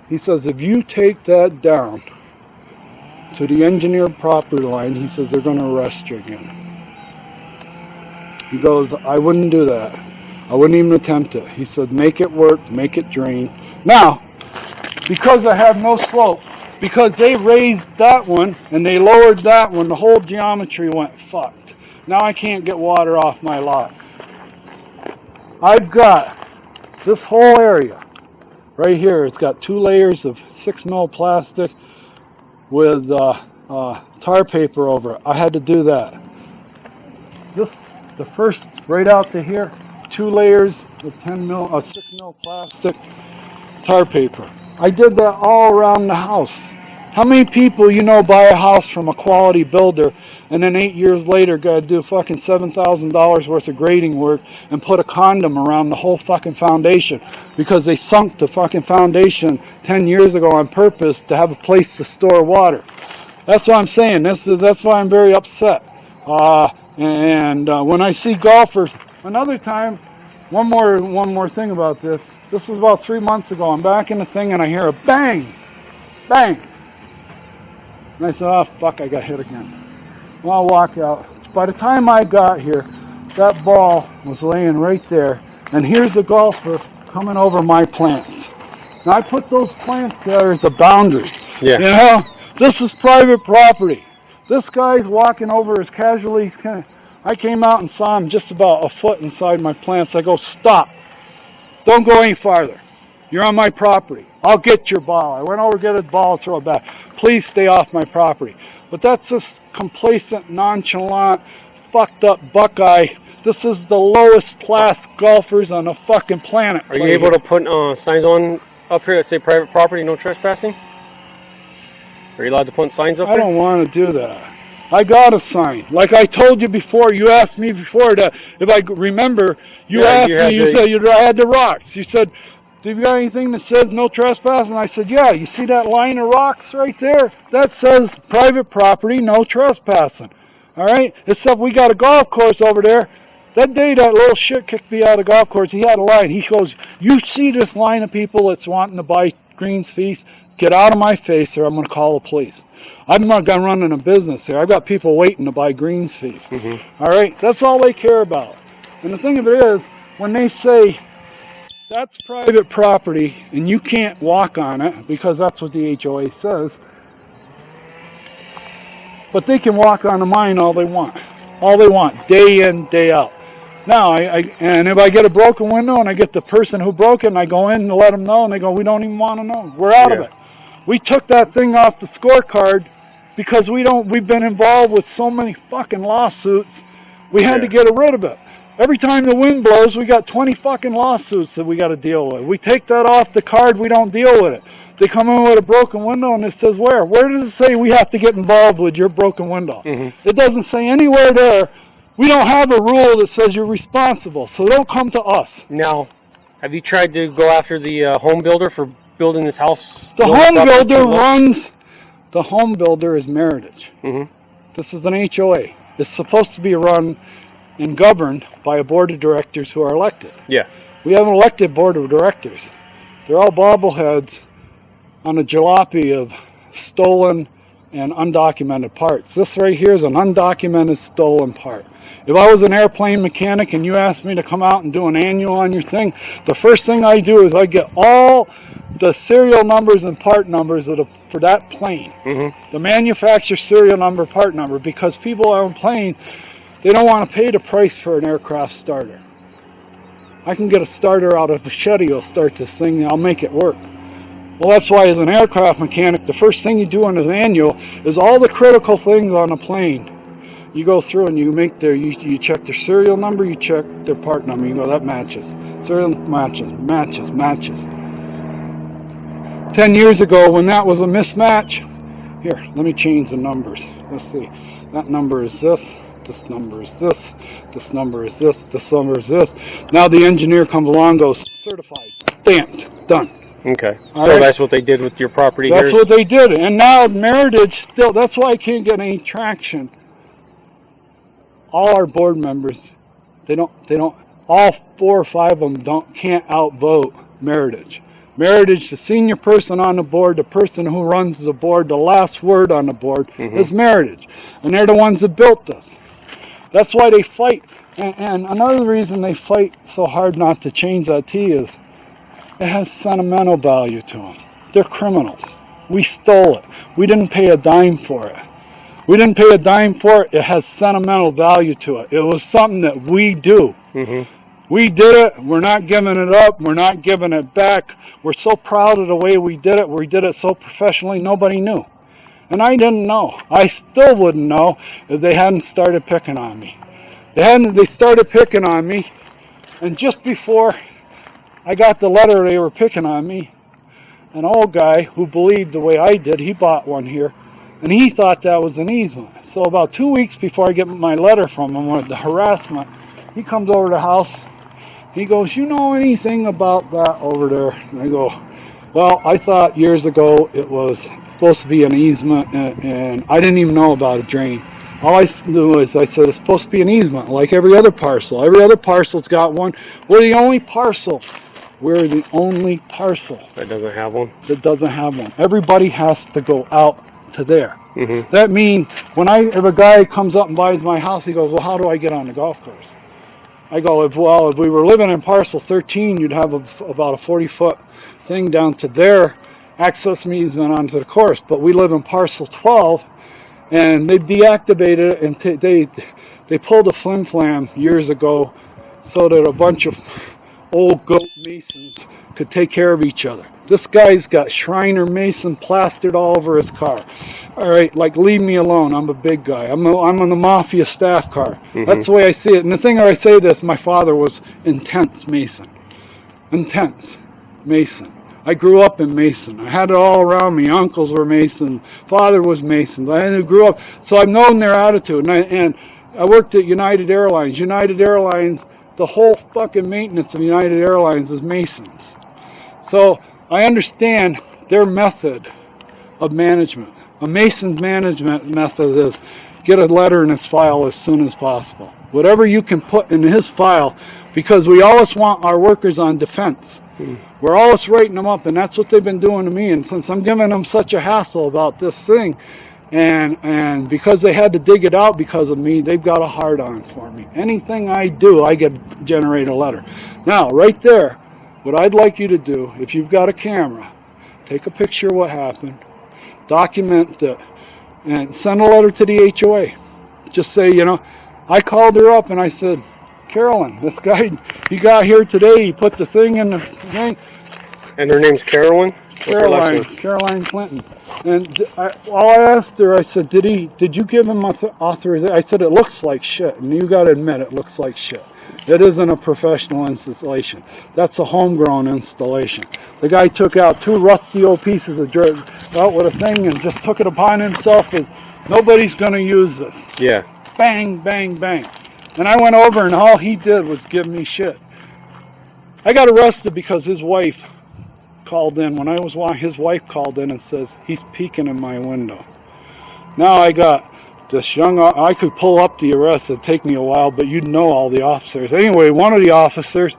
he says, if you take that down to the engineered property line, he says, they're going to arrest you again. He goes, I wouldn't do that. I wouldn't even attempt it. He said, make it work, make it drain. Now, because I have no slope, because they raised that one and they lowered that one, the whole geometry went fucked. Now I can't get water off my lot. I've got this whole area right here. It's got 2 layers of 6mm plastic with tar paper over it. I had to do that. The first, right out to here, 2 layers of 6mm plastic tar paper. I did that all around the house. How many people you know buy a house from a quality builder and then 8 years later got to do fucking $7,000 worth of grading work and put a condom around the whole fucking foundation because they sunk the fucking foundation 10 years ago on purpose to have a place to store water? That's what I'm saying. That's why I'm very upset. When I see golfers, another time, one more thing about this. This was about 3 months ago. I'm back in the thing and I hear a bang, bang. And I said, oh fuck, I got hit again. Well, I'll walk out. By the time I got here, that ball was laying right there. And here's the golfer coming over my plants. Now I put those plants there as a boundary. Yeah. You know, this is private property. This guy's walking over as casually. I came out and saw him just about a foot inside my plants. I go, stop. Don't go any farther. You're on my property. I'll get your ball. I went over to get his ball, throw it back. Please stay off my property. But that's just complacent, nonchalant, fucked up Buckeye. This is the lowest class golfers on the fucking planet. Are you able to put signs on up here that say private property, no trespassing? Are you allowed to put signs up there? I don't want to do that. I got a sign. Like I told you before, you asked me before to, if I remember, you asked me, you said I had the rocks. You said, do you got anything that says no trespassing? And I said, yeah. You see that line of rocks right there? That says private property, no trespassing. All right? Except we got a golf course over there. That day that little shit kicked me out of the golf course, he had a line. He goes, you see this line of people that's wanting to buy greens fees? Get out of my face or I'm going to call the police. I'm not going to run a business here. I've got people waiting to buy greens fees. All right? That's all they care about. And the thing of it is, when they say that's private property and you can't walk on it, because that's what the HOA says, but they can walk on the mine all they want. All they want, day in, day out. Now, and if I get a broken window and I get the person who broke it and I go in and let them know and they go, we don't even want to know. We're out of it. We took that thing off the scorecard because we've been involved with so many fucking lawsuits. We had to get rid of it. Every time the wind blows, we got 20 fucking lawsuits that we got to deal with. We take that off the card, we don't deal with it. They come in with a broken window and it says where? Where does it say we have to get involved with your broken window? It doesn't say anywhere there. We don't have a rule that says you're responsible, so don't come to us. Now, have you tried to go after the home builder for building this house? The home builder is Meritage. This is an HOA. It's supposed to be run and governed by a board of directors who are elected. We have an elected board of directors. They're all bobbleheads on a jalopy of stolen and undocumented parts. This right here is an undocumented stolen part. If I was an airplane mechanic and you asked me to come out and do an annual on your thing, the first thing I do is I get all the serial numbers and part numbers for that plane. The manufacturer serial number, part number, because people on planes, they don't want to pay the price for an aircraft starter. I can get a starter out of a Chevy, will start this thing, and I'll make it work. Well, that's why as an aircraft mechanic, the first thing you do on an annual is all the critical things on a plane. You go through and you make you check their serial number, you check their part number, you go, that matches. Serial matches. 10 years ago, when that was a mismatch, here, let me change the numbers. Let's see. That number is this number is this number is this number is this. Now the engineer comes along, goes, certified, stamped, done. Okay. All so right. That's what they did with your property here? That's what they did. And now Meritage still, that's why I can't get any traction. All our board members, they don't, all 4 or 5 of them can't outvote Meritage. Meritage, the senior person on the board, the person who runs the board, the last word on the board is Meritage. And they're the ones that built this. That's why they fight. And another reason they fight so hard not to change that T is it has sentimental value to them. They're criminals. We stole it. We didn't pay a dime for it. We didn't pay a dime for it. It has sentimental value to it. It was something that we do. We did it. We're not giving it up. We're not giving it back. We're so proud of the way we did it. We did it so professionally, nobody knew. And I didn't know. I still wouldn't know if they hadn't started picking on me. They started picking on me, and just before I got the letter they were picking on me, an old guy who believed the way I did, he bought one here, and he thought that was an easement. So about 2 weeks before I get my letter from him with the harassment, he comes over to the house. He goes, you know anything about that over there? And I go, well, I thought years ago it was supposed to be an easement, and I didn't even know about a drain. All I knew is I said it's supposed to be an easement, like every other parcel. Every other parcel's got one. We're the only parcel. We're the only parcel that doesn't have one. Everybody has to go out to there. That means if a guy comes up and buys my house, he goes, well, how do I get on the golf course? I go, if we were living in parcel 13, you'd have about a 40-foot thing down to there, access easement onto the course. But we live in parcel 12, and they deactivated it, and they pulled a flim-flam years ago so that a bunch of old goat masons could take care of each other. This guy's got Shriner Mason plastered all over his car. All right, like, leave me alone. I'm a big guy. I'm on the mafia staff car. That's the way I see it. And the thing I say this, my father was intense Mason. Intense Mason. I grew up in Mason. I had it all around me. Uncles were Mason. Father was Mason. I grew up. So I've known their attitude. And I worked at United Airlines. United Airlines, the whole fucking maintenance of United Airlines is Masons. So I understand their method of management. A Mason's management method is get a letter in his file as soon as possible. Whatever you can put in his file, because we always want our workers on defense. We're always writing them up, and that's what they've been doing to me. And since I'm giving them such a hassle about this thing, and because they had to dig it out because of me, they've got a hard-on for me. Anything I do, I get generate a letter. Now, right there, what I'd like you to do, if you've got a camera, take a picture of what happened, document it, and send a letter to the HOA. Just say, you know, I called her up and I said, Carolyn, this guy, he got here today, he put the thing in the thing. And her name's Carolyn? Caroline Clinton. And all I asked her, I said, did you give him authorization? I said, it looks like shit, and you got to admit it looks like shit. It isn't a professional installation. That's a homegrown installation. The guy took out two rusty old pieces of dirt out with a thing and just took it upon himself as nobody's going to use this. Yeah. Bang, bang, bang. And I went over, and all he did was give me shit. I got arrested because his wife called in. When I was watching, his wife called in and says, he's peeking in my window. Now I got this young, I could pull up the arrest. It'd take me a while, but you'd know all the officers. Anyway, one of the officers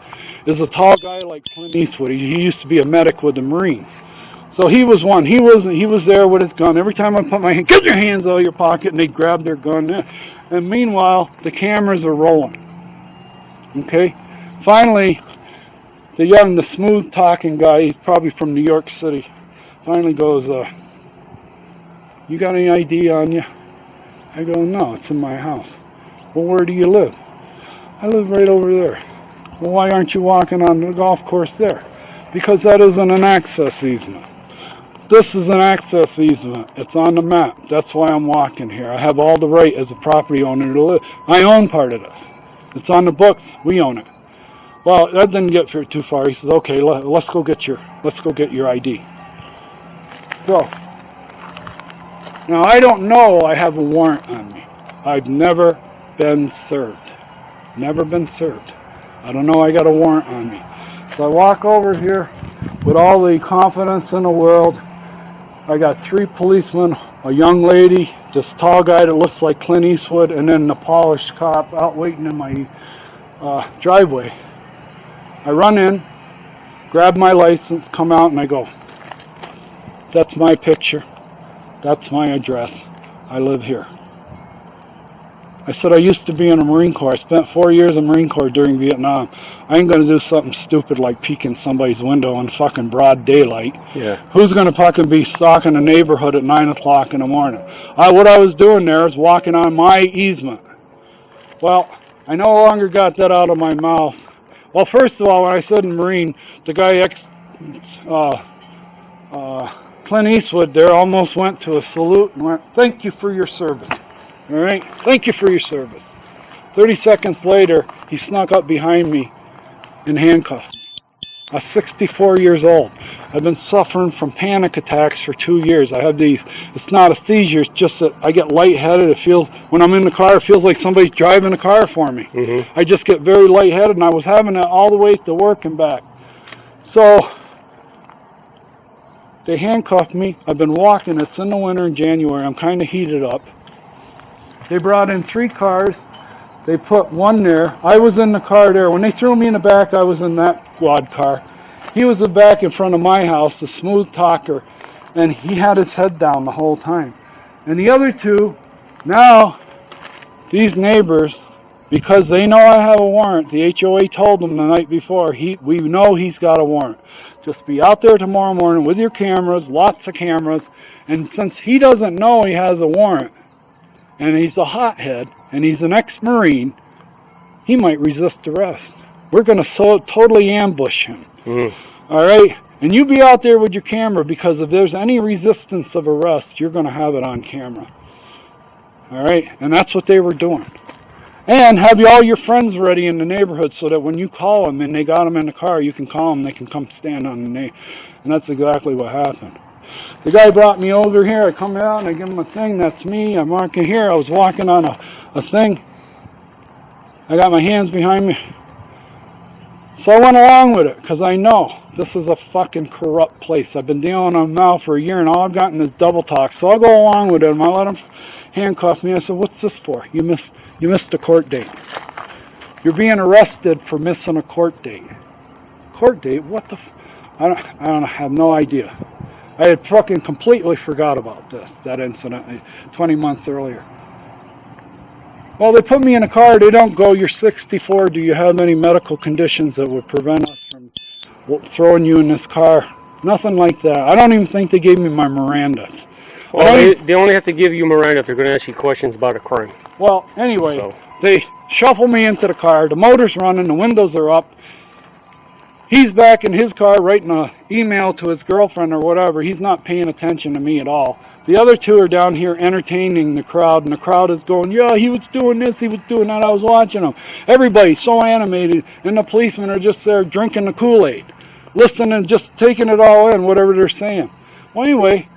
is a tall guy like Clint Eastwood. He used to be a medic with the Marines. So he was one. He was there with his gun. Every time I put my hand, get your hands out of your pocket, and they'd grab their gun. And meanwhile, the cameras are rolling. Okay? Finally, the smooth-talking guy, he's probably from New York City, finally goes, you got any ID on you? I go, no, it's in my house. Well, where do you live? I live right over there. Well, why aren't you walking on the golf course there? Because that isn't an access easement. This is an access easement. It's on the map. That's why I'm walking here. I have all the right as a property owner to live. I own part of this. It's on the books. We own it. Well, that didn't get too far. He says, okay, let's go get your ID. So, now I don't know I have a warrant on me. I've never been served. Never been served. I don't know I got a warrant on me. So I walk over here with all the confidence in the world. I got 3 policemen, a young lady, this tall guy that looks like Clint Eastwood, and then the polished cop out waiting in my driveway. I run in, grab my license, come out, and I go, that's my picture. That's my address. I live here. I said I used to be in the Marine Corps. I spent 4 years in the Marine Corps during Vietnam. I ain't going to do something stupid like peek in somebody's window in fucking broad daylight. Yeah. Who's going to fucking be stalking the neighborhood at 9 o'clock in the morning? What I was doing there is walking on my easement. Well, I no longer got that out of my mouth. Well, first of all, when I said in Marine, the guy Clint Eastwood there almost went to a salute and went, thank you for your service. All right? Thank you for your service. 30 seconds later, he snuck up behind me and handcuffed me. I'm 64 years old. I've been suffering from panic attacks for 2 years. I have these, it's not a seizure, it's just that I get lightheaded. It feels, when I'm in the car, it feels like somebody's driving the car for me. I just get very lightheaded, and I was having that all the way to work and back. So, they handcuffed me. I've been walking. It's in the winter in January. I'm kind of heated up. They brought in 3 cars. They put one there. I was in the car there. When they threw me in the back, I was in that squad car. He was the back in front of my house, the smooth talker, and he had his head down the whole time. And the other 2, now, these neighbors, because they know I have a warrant, the HOA told them the night before, we know he's got a warrant. Just be out there tomorrow morning with your cameras, lots of cameras, and since he doesn't know he has a warrant, and he's a hothead, and he's an ex-Marine, he might resist arrest. We're going to totally ambush him. Mm-hmm. All right? And you be out there with your camera, because if there's any resistance of arrest, you're going to have it on camera. All right? And that's what they were doing. And have all your friends ready in the neighborhood so that when you call them and they got them in the car, you can call them, they can come stand on the name. And that's exactly what happened. The guy brought me over here. I come out and I give him a thing. That's me. I'm marking here. I was walking on a thing. I got my hands behind me. So I went along with it because I know this is a fucking corrupt place. I've been dealing with them now for a year and all I've gotten is double talk. So I'll go along with it. And I let them handcuff me. I said, what's this for? You missed a court date. You're being arrested for missing a court date. Court date? What the I have no idea. I had fucking completely forgot about that incident 20 months earlier. Well, they put me in a car. They don't go, you're 64. Do you have any medical conditions that would prevent us from throwing you in this car? Nothing like that. I don't even think they gave me my Miranda. Well, they only have to give you Miranda if they're going to ask you questions about a crime. Well, anyway, they shuffle me into the car. The motor's running. The windows are up. He's back in his car writing an email to his girlfriend or whatever. He's not paying attention to me at all. The other two are down here entertaining the crowd, and the crowd is going, yeah, he was doing this, he was doing that. I was watching them. Everybody's so animated, and the policemen are just there drinking the Kool-Aid, listening, just taking it all in, whatever they're saying. Well, anyway,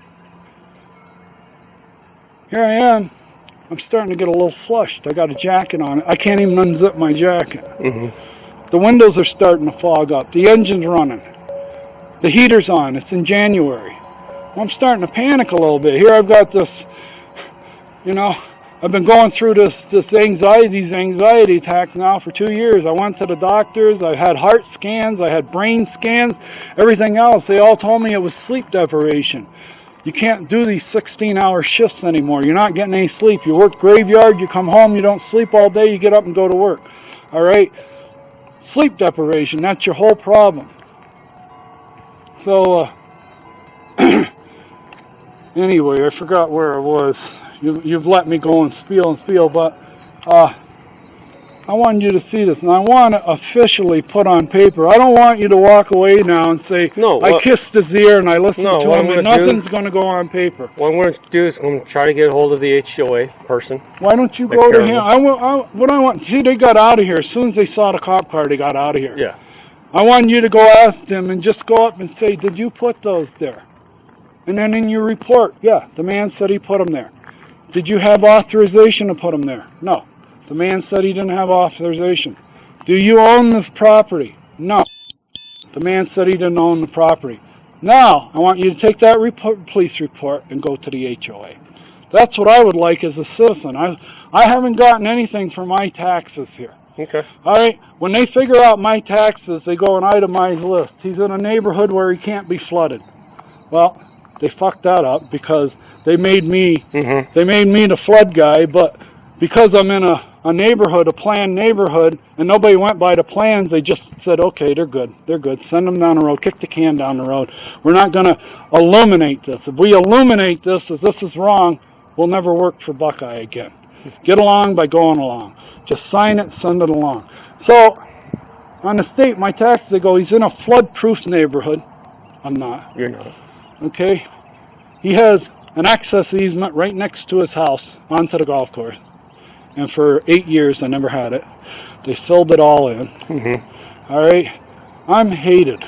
here I am. I'm starting to get a little flushed. I got a jacket on. I can't even unzip my jacket. Mm-hmm. The windows are starting to fog up. The engine's running. The heater's on. It's in January. I'm starting to panic a little bit. Here I've got this, I've been going through these anxiety attacks now for 2 years. I went to the doctors. I had heart scans. I had brain scans, everything else. They all told me it was sleep deprivation. You can't do these 16-hour shifts anymore. You're not getting any sleep. You work graveyard. You come home. You don't sleep all day. You get up and go to work. All right? Sleep deprivation, that's your whole problem. So, anyway, I forgot where I was. You've let me go and spiel, but I want you to see this, and I want to officially put on paper. I don't want you to walk away now and say, no, I kissed his ear and I listened to him, and nothing's going to go on paper. What I'm going to do is I'm going to try to get a hold of the HOA person. Why don't you go to him? See, they got out of here. As soon as they saw the cop car, they got out of here. Yeah. I want you to go ask them and just go up and say, did you put those there? And then in your report, yeah, the man said he put them there. Did you have authorization to put them there? No. The man said he didn't have authorization. Do you own this property? No. The man said he didn't own the property. Now, I want you to take that police report and go to the HOA. That's what I would like as a citizen. I haven't gotten anything for my taxes here. Okay. All right? When they figure out my taxes, they go an itemized list. He's in a neighborhood where he can't be flooded. Well, they fucked that up because they made me the flood guy, but because I'm in a neighborhood, a planned neighborhood, and nobody went by the plans, they just said, okay, they're good. Send them down the road. Kick the can down the road. We're not going to illuminate this. If we illuminate this, if this is wrong, we'll never work for Buckeye again. Get along by going along. Just sign it, send it along. So, on the state, my taxes, they go, he's in a flood-proof neighborhood. I'm not. You're not. Okay? He has an access easement right next to his house onto the golf course. And for 8 years, I never had it. They filled it all in. Mm-hmm. All right? I'm hated.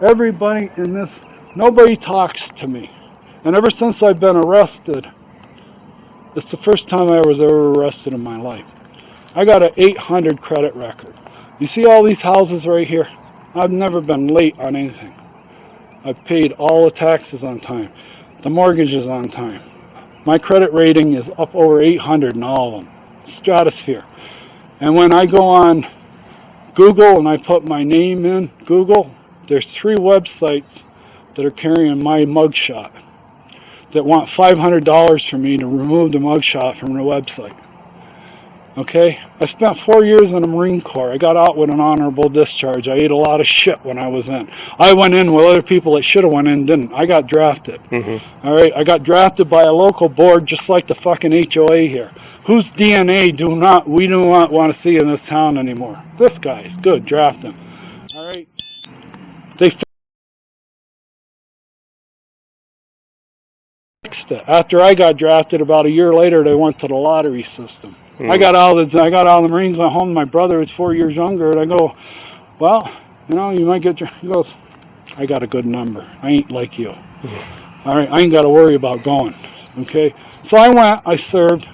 Everybody in this, nobody talks to me. And ever since I've been arrested, it's the first time I was ever arrested in my life. I got an 800 credit record. You see all these houses right here? I've never been late on anything. I've paid all the taxes on time. The mortgage is on time. My credit rating is up over 800 in all of them. Stratosphere. And when I go on Google and I put my name in Google, there's 3 websites that are carrying my mugshot that want $500 from me to remove the mugshot from the website. Okay? I spent 4 years in the Marine Corps. I got out with an honorable discharge. I ate a lot of shit when I was in. I went in with other people that should have went in didn't. I got drafted. Mm-hmm. All right? I got drafted by a local board just like the fucking HOA here. Whose DNA we do not want to see in this town anymore? This guys. Good, draft them. All right. They fixed it. After I got drafted, about a year later, they went to the lottery system. I got out of the Marines, went home. My brother was 4 years younger, and I go, well, you know, you might get. He goes, I got a good number. I ain't like you. All right, I ain't got to worry about going. Okay, so I went. I served.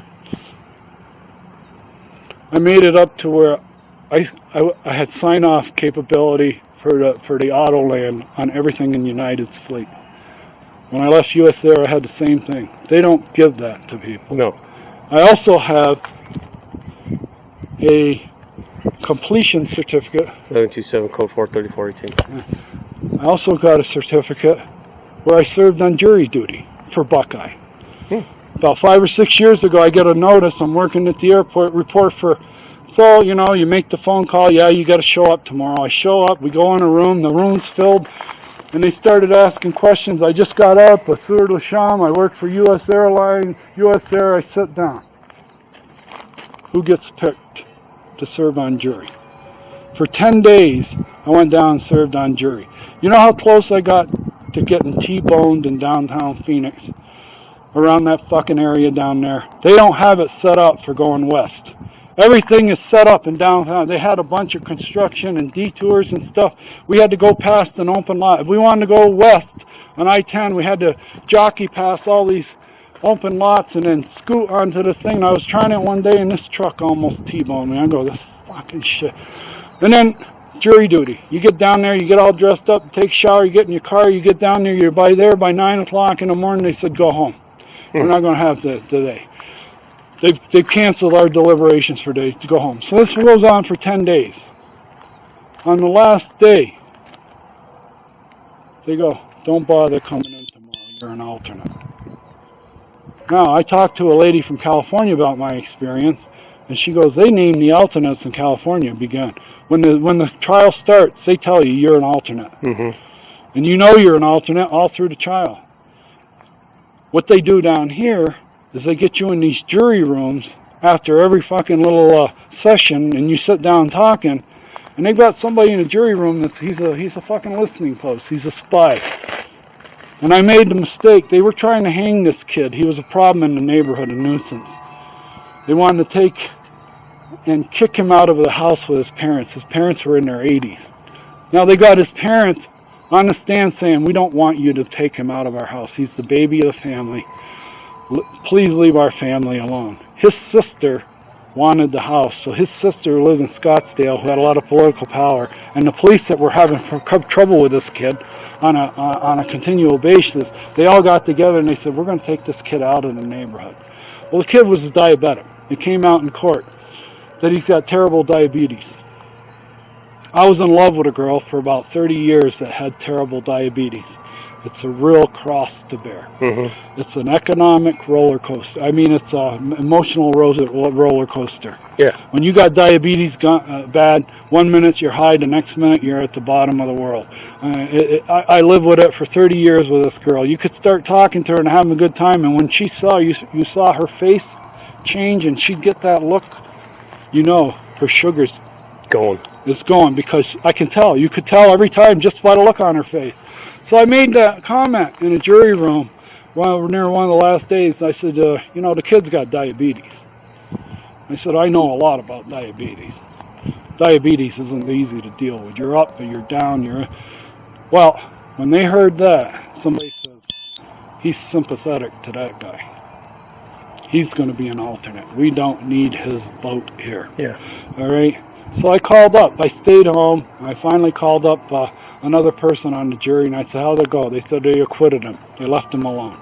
I made it up to where I had sign-off capability for the auto land on everything in United's fleet. When I left US Air, I had the same thing. They don't give that to people. No. I also have a completion certificate. 727 code 43418. I also got a certificate where I served on jury duty for Buckeye. About 5 or 6 years ago, I get a notice. I'm working at the airport, report for. So, you know, you make the phone call. Yeah, you got to show up tomorrow. I show up. We go in a room. The room's filled. And they started asking questions. I just got up. Asur Lasham. I work for U.S. Airlines. U.S. Air. I sit down. Who gets picked to serve on jury? For 10 days, I went down and served on jury. You know how close I got to getting T-boned in downtown Phoenix? Around that fucking area down there. They don't have it set up for going west. Everything is set up in downtown. They had a bunch of construction and detours and stuff. We had to go past an open lot. If we wanted to go west on I-10, we had to jockey past all these open lots and then scoot onto this thing. And I was trying it one day and this truck almost T-boned me. I go, this fucking shit. And then jury duty. You get down there, you get all dressed up, take a shower, you get in your car, you get down there, you're by 9 o'clock in the morning. They said, go home. We're not going to have that today. They've canceled our deliberations for days to go home. So this goes on for 10 days. On the last day, they go, don't bother coming in tomorrow. You're an alternate. Now, I talked to a lady from California about my experience, and she goes, they name the alternates in California begun. When the trial starts, they tell you you're an alternate. And you know you're an alternate all through the trial. What they do down here is they get you in these jury rooms after every fucking little session, and you sit down talking, and they've got somebody in a jury room that's he's a fucking listening post. He's a spy. And I made the mistake. They were trying to hang this kid. He was a problem in the neighborhood, a nuisance. They wanted to take and kick him out of the house with his parents. His parents were in their 80s. Now they got his parents on the stand saying, we don't want you to take him out of our house. He's the baby of the family. Please leave our family alone. His sister wanted the house, so his sister who lived in Scottsdale, who had a lot of political power, and the police that were having trouble with this kid on a continual basis, they all got together and they said, we're going to take this kid out of the neighborhood. Well, the kid was diabetic. It came out in court that he's got terrible diabetes. I was in love with a girl for about 30 years that had terrible diabetes. It's a real cross to bear. It's an economic roller coaster. I mean, it's an emotional roller coaster. Yeah. When you got diabetes bad, 1 minute you're high, the next minute you're at the bottom of the world. I lived with it for 30 years with this girl. You could start talking to her and having a good time, and when she saw you saw her face change, and she'd get that look, you know, her sugar's going. It's going, because I can tell. You could tell every time just by the look on her face. So I made that comment in a jury room near one of the last days. I said, you know, the kid's got diabetes. I said, I know a lot about diabetes. Diabetes isn't easy to deal with. You're up or you're down. Well, when they heard that, somebody says, he's sympathetic to that guy. He's going to be an alternate. We don't need his vote here. Yeah. All right? So I called up. I stayed home. I finally called up another person on the jury, and I said, how'd it go? They said they acquitted him. They left him alone.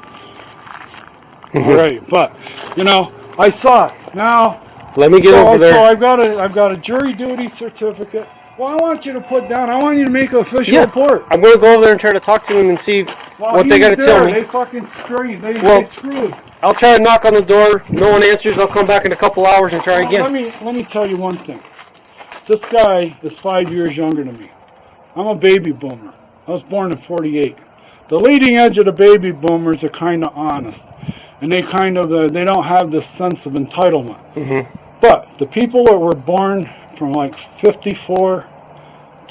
All right, but, you know, I saw it. Now, let me get over there. So I've got a jury duty certificate. Well, I want you to put down, I want you to make an official report. I'm going to go over there and try to talk to him and see what they got to tell me. They fucking screwed. They screwed. I'll try to knock on the door. No one answers. I'll come back in a couple hours and try again. Let me tell you one thing. This guy is 5 years younger than me. I'm a baby boomer. I was born in 48. The leading edge of the baby boomers are kind of honest, and they don't have this sense of entitlement. But the people that were born from like 54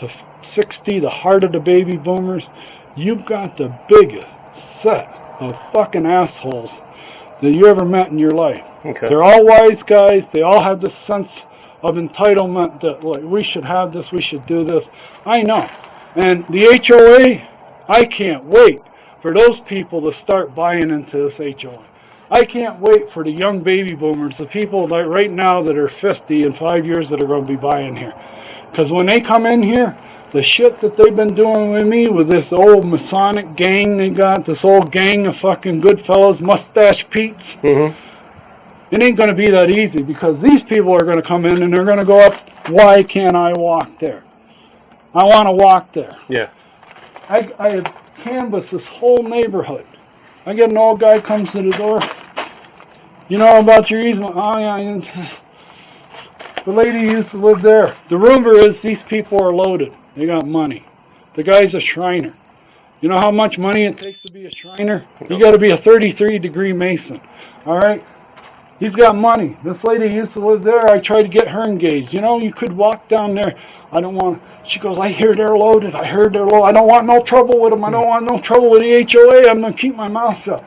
to 60, the heart of the baby boomers, you've got the biggest set of fucking assholes that you ever met in your life. Okay. They're all wise guys. They all have this sense of entitlement that, like, we should have this, we should do this. I know. And the HOA, I can't wait for those people to start buying into this HOA. I can't wait for the young baby boomers, the people like right now that are 50 in 5 years that are going to be buying here. Because when they come in here, the shit that they've been doing with me, with this old Masonic gang they got, this old gang of fucking good fellows, mustache Pete's, it ain't going to be that easy, because these people are going to come in and they're going to go up, why can't I walk there? I want to walk there. Yeah. I have canvassed this whole neighborhood. I get an old guy comes to the door, you know about your easement? Oh yeah, the lady used to live there. The rumor is these people are loaded. They got money. The guy's a Shriner. You know how much money it takes to be a Shriner? You got to be a 33-degree Mason. All right? He's got money. This lady used to live there. I tried to get her engaged. You know, you could walk down there. I don't want... She goes, I hear they're loaded. I heard they're loaded. I don't want no trouble with them. I don't want no trouble with the HOA. I'm going to keep my mouth shut.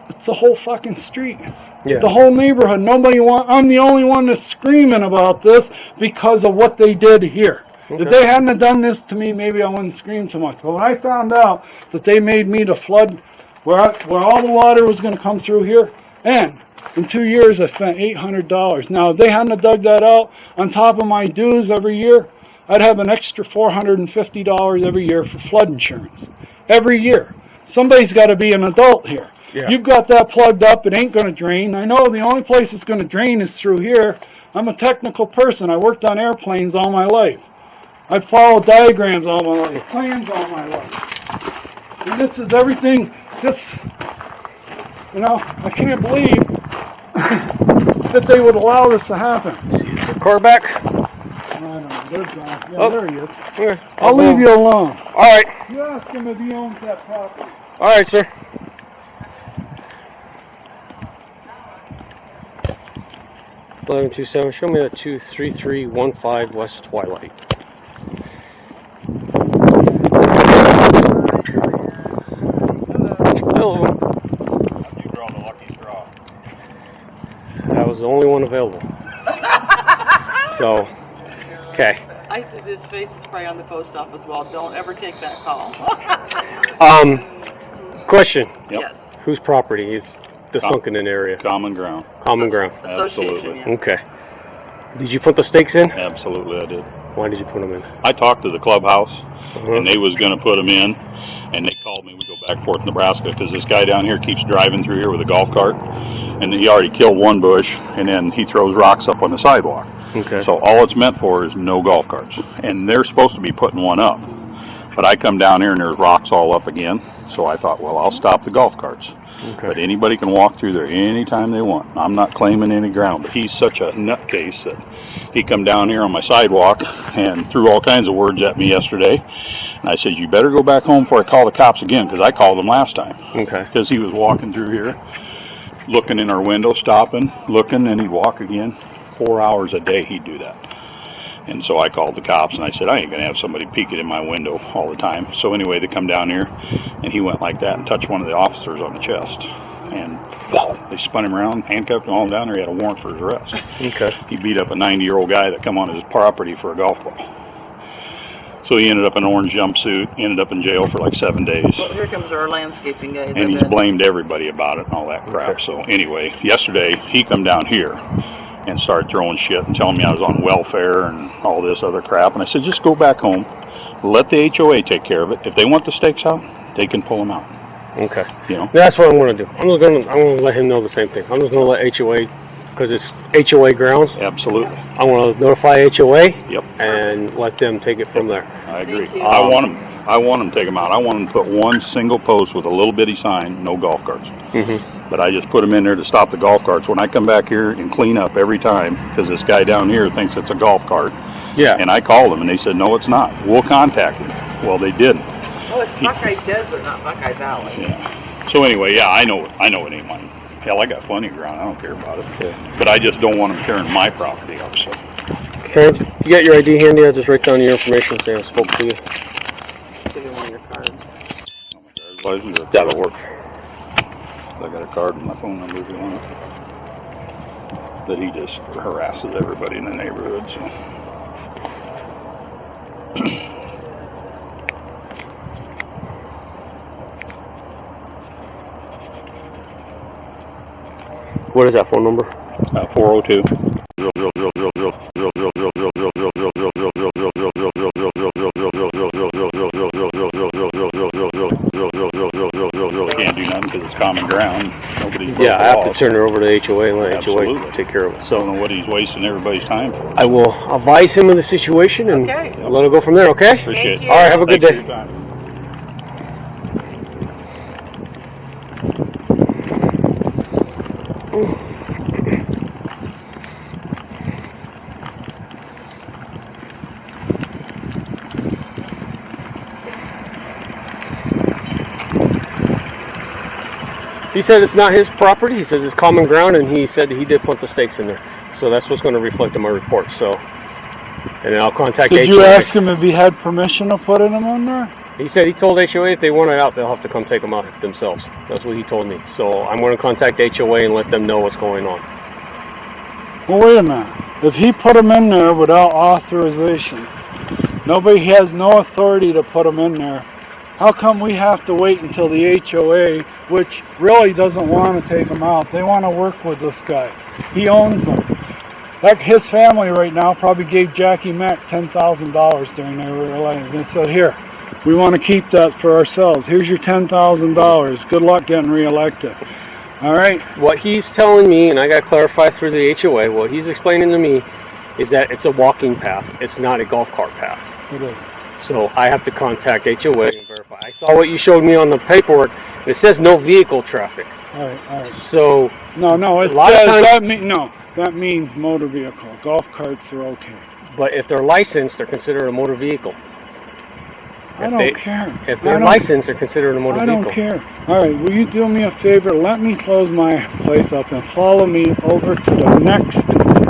It's the whole fucking street. Yeah. The whole neighborhood. Nobody want... I'm the only one that's screaming about this because of what they did here. Okay. If they hadn't have done this to me, maybe I wouldn't scream so much. But when I found out that they made me the flood where all the water was going to come through here, and in 2 years I spent $800. Now, if they hadn't have dug that out on top of my dues every year, I'd have an extra $450 every year for flood insurance. Every year. Somebody's got to be an adult here. Yeah. You've got that plugged up. It ain't going to drain. I know the only place it's going to drain is through here. I'm a technical person. I worked on airplanes all my life. I followed diagrams all my life, plans all my life. And this is everything, you know, I can't believe that they would allow this to happen. The car back? I don't know, there's John. Yeah, there he is. Okay. I'll leave you alone. All right. You ask him if he owns that property. All right, sir. $1127. Show me that 23315 West Twilight. Hello. You draw the lucky straw. That was the only one available. So, okay. I see his face spray on the post office wall. Don't ever take that call. Question. Yep. Yes. Whose property is the sunken in area? Common ground. Common ground. Absolutely. Yeah. Okay. Did you put the stakes in? Absolutely, I did. Why did you put them in? I talked to the clubhouse, and they was going to put them in, and they called me. We go back and forth Nebraska, because this guy down here keeps driving through here with a golf cart, and he already killed one bush, and then he throws rocks up on the sidewalk. Okay. So all it's meant for is no golf carts, and they're supposed to be putting one up. But I come down here, and there's rocks all up again, so I thought, well, I'll stop the golf carts. Okay. But anybody can walk through there anytime they want. I'm not claiming any ground, but he's such a nutcase that he come down here on my sidewalk and threw all kinds of words at me yesterday. And I said, you better go back home before I call the cops again, because I called them last time. Okay. Because he was walking through here, looking in our window, stopping, looking, and he'd walk again. 4 hours a day he'd do that. And so I called the cops, and I said, I ain't going to have somebody peeking in my window all the time. So anyway, they come down here, and he went like that and touched one of the officers on the chest. And they spun him around, handcuffed him all down there. He had a warrant for his arrest. Okay. He beat up a 90-year-old guy that come on his property for a golf ball. So he ended up in an orange jumpsuit, ended up in jail for like 7 days. Well, here comes our landscaping guy. And he's blamed everybody about it and all that crap. Okay. So anyway, yesterday, he come down here and started throwing shit and telling me I was on welfare and all this other crap. And I said, just go back home, let the HOA take care of it. If they want the stakes out, they can pull them out. Okay. You know? That's what I'm going to do. I'm going to let him know the same thing. I'm just going to let HOA, because it's HOA grounds. Absolutely. I want to notify HOA. Yep. And let them take it from there. I agree. I want them to take them out. I want them to put one single post with a little bitty sign, no golf carts. But I just put them in there to stop the golf carts. When I come back here and clean up every time, because this guy down here thinks it's a golf cart. Yeah. And I called them, and they said, no, it's not. We'll contact him. Well, they didn't. Well, it's Buckeye Desert, not Buckeye Valley. Yeah. So anyway, yeah, I know it ain't mine. Hell, I got plenty of ground. I don't care about it. Yeah. But I just don't want them tearing my property up, so. Okay, if you got your ID handy, I'll just write down your information saying I spoke to you. Give him one of your cards. That'll work. I got a card with my phone number if you want it. That he just harasses everybody in the neighborhood, so. What is that phone number? 402. Can't do nothing because it's common ground. Nobody's Yeah, I have to turn it over to HOA and let Absolutely. HOA take care of it. I So don't know what he's wasting everybody's time for. I will advise him of the situation and Okay. let it go from there, okay? Appreciate it. you. All right, have a good Thanks day. for your time. He said it's not his property. He says it's common ground, and he said he did put the stakes in there. So that's what's going to reflect in my report. So, and then I'll contact HOA. Did you ask him if he had permission to put them in there? He said he told HOA if they want it out, they'll have to come take them out themselves. That's what he told me. So I'm going to contact HOA and let them know what's going on. Well, wait a minute. If he put them in there without authorization, nobody has no authority to put them in there. How come we have to wait until the HOA, which really doesn't want to take them out? They want to work with this guy. He owns them. Like his family right now probably gave Jackie Mack $10,000 during their life. They said, here, we want to keep that for ourselves. Here's your $10,000. Good luck getting reelected. All right? What he's telling me, and I got to clarify through the HOA, what he's explaining to me is that it's a walking path. It's not a golf cart path. It is. So I have to contact HOA and verify. I saw what you showed me on the paperwork. It says no vehicle traffic. All right, all right. So No, it a lot of says times, that means motor vehicle. Golf carts are okay. but if they're licensed, they're considered a motor vehicle. I don't care. If they're licensed, they're considered a motor vehicle. I don't care. All right, will you do me a favor? Let me close my place up and follow me over to the next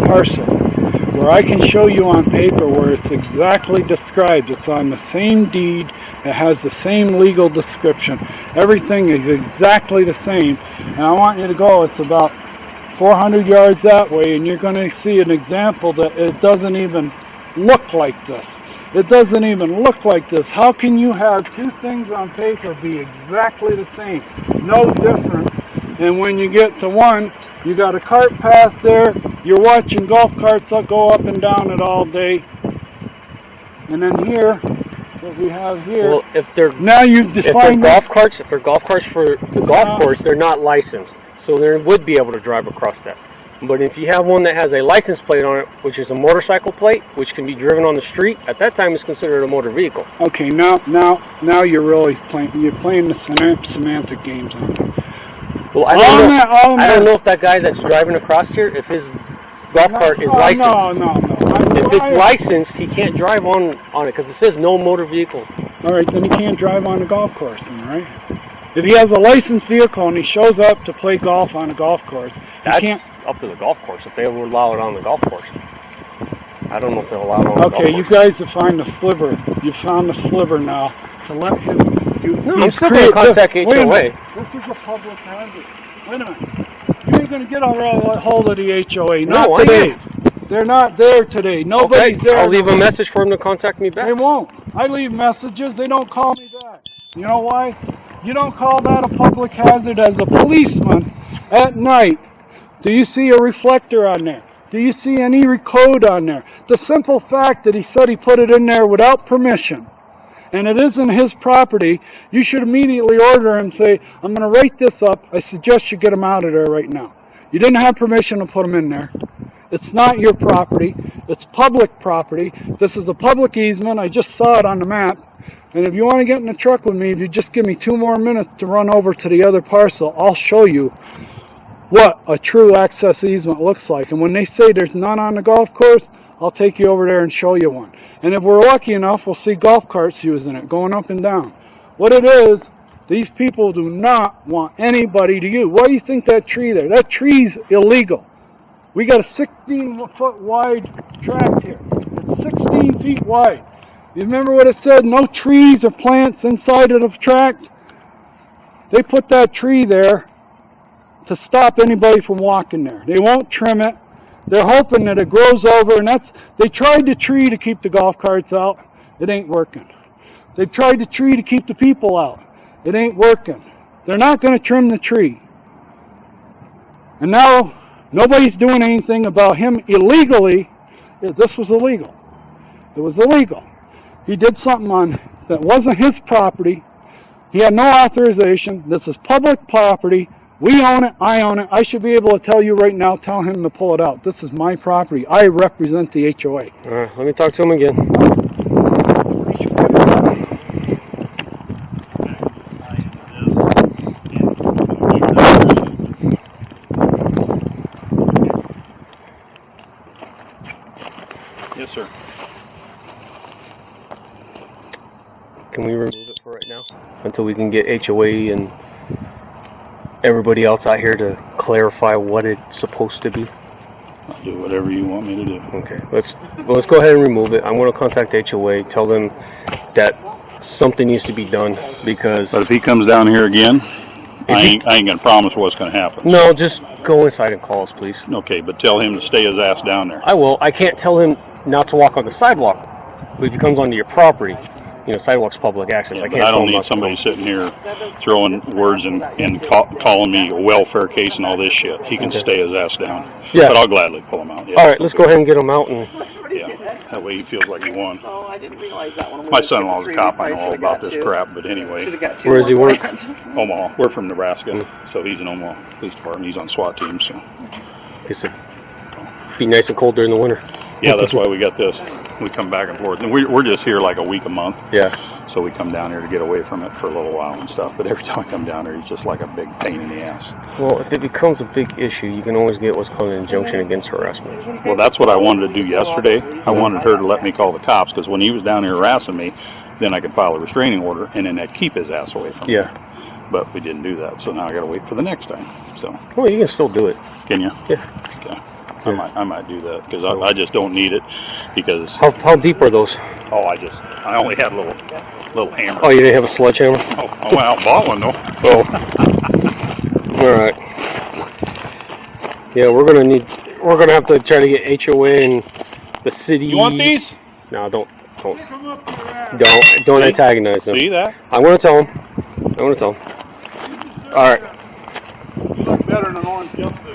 parcel where I can show you on paper where it's exactly described. It's on the same deed. It has the same legal description. Everything is exactly the same. And I want you to go. It's about 400 yards that way, and you're going to see an example that it doesn't even look like this. It doesn't even look like this. How can you have two things on paper be exactly the same? No difference. And when you get to one, you got a cart path there. You're watching golf carts that go up and down it all day. And then here, what we have here. Well, if they're golf carts for the golf course, they're not licensed, so they would be able to drive across that. But if you have one that has a license plate on it, which is a motorcycle plate, which can be driven on the street, at that time it's considered a motor vehicle. Okay, now you're really playing the semantic games on it. Well, I don't know if that guy that's driving across here, if his golf cart is licensed. No. If it's licensed, he can't drive on it because it says no motor vehicle. All right, then he can't drive on the golf course, then, right? If he has a licensed vehicle and he shows up to play golf on a golf course, that's he can't. Up to the golf course if they will allow it on the golf course. I don't know if they'll allow it on the golf course. Okay, you guys have found the sliver. You found the sliver now to let him. I'm still going to contact HOA. Wait a minute. This is a public hazard. Wait a minute. You ain't going to get a hold of the HOA. Not today. They're not there today. Nobody's there. I'll leave a message for them to contact me back. They won't. I leave messages. They don't call me back. You know why? You don't call that a public hazard as a policeman at night. Do you see a reflector on there? Do you see any code on there? The simple fact that he said he put it in there without permission, and it isn't his property, you should immediately order him and say, I'm going to write this up. I suggest you get him out of there right now. You didn't have permission to put him in there. It's not your property. It's public property. This is a public easement. I just saw it on the map. And if you want to get in the truck with me, if you just give me 2 more minutes to run over to the other parcel, I'll show you what a true access easement looks like. And when they say there's none on the golf course, I'll take you over there and show you one. And if we're lucky enough, we'll see golf carts using it, going up and down. What it is, these people do not want anybody to use. Why do you think that tree there? That tree's illegal. We got a 16-foot wide tract here. 15 feet wide. You remember what it said? No trees or plants inside of the tract? They put that tree there to stop anybody from walking there. They won't trim it. They're hoping that it grows over, and they tried the tree to keep the golf carts out. It ain't working. They've tried the tree to keep the people out. It ain't working. They're not going to trim the tree. And now, nobody's doing anything about him illegally. This was illegal. It was illegal. He did something that wasn't his property. He had no authorization. This is public property. We own it. I own it. I should be able to tell you right now, tell him to pull it out. This is my property. I represent the HOA. All right, let me talk to him again. Yes, sir. Can we remove it for right now? Until we can get HOA and everybody else out here to clarify what it's supposed to be? I'll do whatever you want me to do. Okay, let's go ahead and remove it. I'm going to contact HOA, tell them that something needs to be done, because... But if he comes down here again, I ain't going to promise what's going to happen. No, just go inside and call us, please. Okay, but tell him to stay his ass down there. I will. I can't tell him not to walk on the sidewalk, but if he comes onto your property, you know, sidewalk's public access. Yeah, I can't. I don't need somebody sitting here throwing words and calling me a welfare case and all this shit. He can stay his ass down. Yeah. But I'll gladly pull him out. Yeah. All right, let's go ahead and get him out. And yeah, that way he feels like he won. Oh, I didn't realize that one. My son-in-law's a cop. I know all about this crap. But anyway, where does he work? Omaha. We're from Nebraska, so he's in Omaha Police Department. He's on SWAT team. So He said, be nice and cold during the winter. Yeah, that's why we got this. We come back and forth, and we're just here like a week a month. Yeah. So we come down here to get away from it for a little while and stuff. But every time I come down here, he's just like a big pain in the ass. Well, if it becomes a big issue, you can always get what's called an injunction against harassment. Well, that's what I wanted to do yesterday. I wanted her to let me call the cops, because when he was down here harassing me, then I could file a restraining order, and then I'd keep his ass away from me. Yeah. But we didn't do that, so now I got to wait for the next time. So. Well, you can still do it. Can you? Yeah. Okay. I might do that, because I just don't need it, because... How deep are those? Oh, I only had a little hammer. Oh, you didn't have a sledgehammer? Oh, I went out and bought one, though. Oh. All right. Yeah, we're gonna have to try to get HOA and the city. You want these? No, don't antagonize them. See that? I'm gonna tell them. All right. You look better in an orange jumpsuit.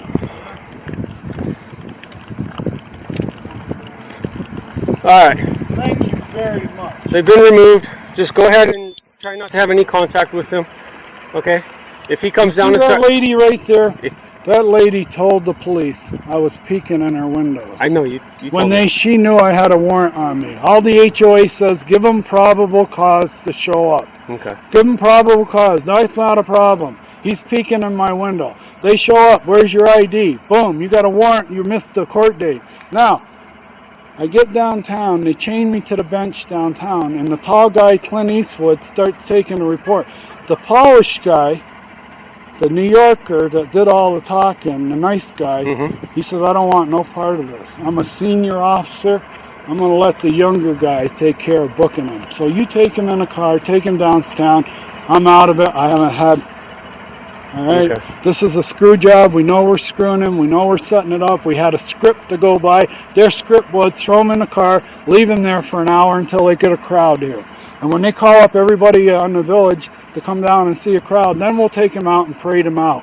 All right. Thank you very much. They've been removed. Just go ahead and try not to have any contact with them. Okay? If he comes down and that lady right there, that lady told the police I was peeking in her windows. I know you when she knew I had a warrant on me. All the HOA says, give them probable cause to show up. Okay. Give them probable cause. That's not a problem. He's peeking in my window. They show up. Where's your ID? Boom. You got a warrant. You missed the court date. Now, I get downtown, they chain me to the bench downtown, and the tall guy, Clint Eastwood, starts taking a report. The polished guy, the New Yorker that did all the talking, the nice guy, he says, I don't want no part of this. I'm a senior officer. I'm going to let the younger guy take care of booking him. So you take him in a car, take him downtown. I'm out of it. I haven't had... All right, okay. This is a screw job. We know we're screwing him. We know we're setting it up. We had a script to go by. Their script was throw him in the car, leave him there for an hour until they get a crowd here. And when they call up everybody on the village to come down and see a crowd, then we'll take him out and parade him out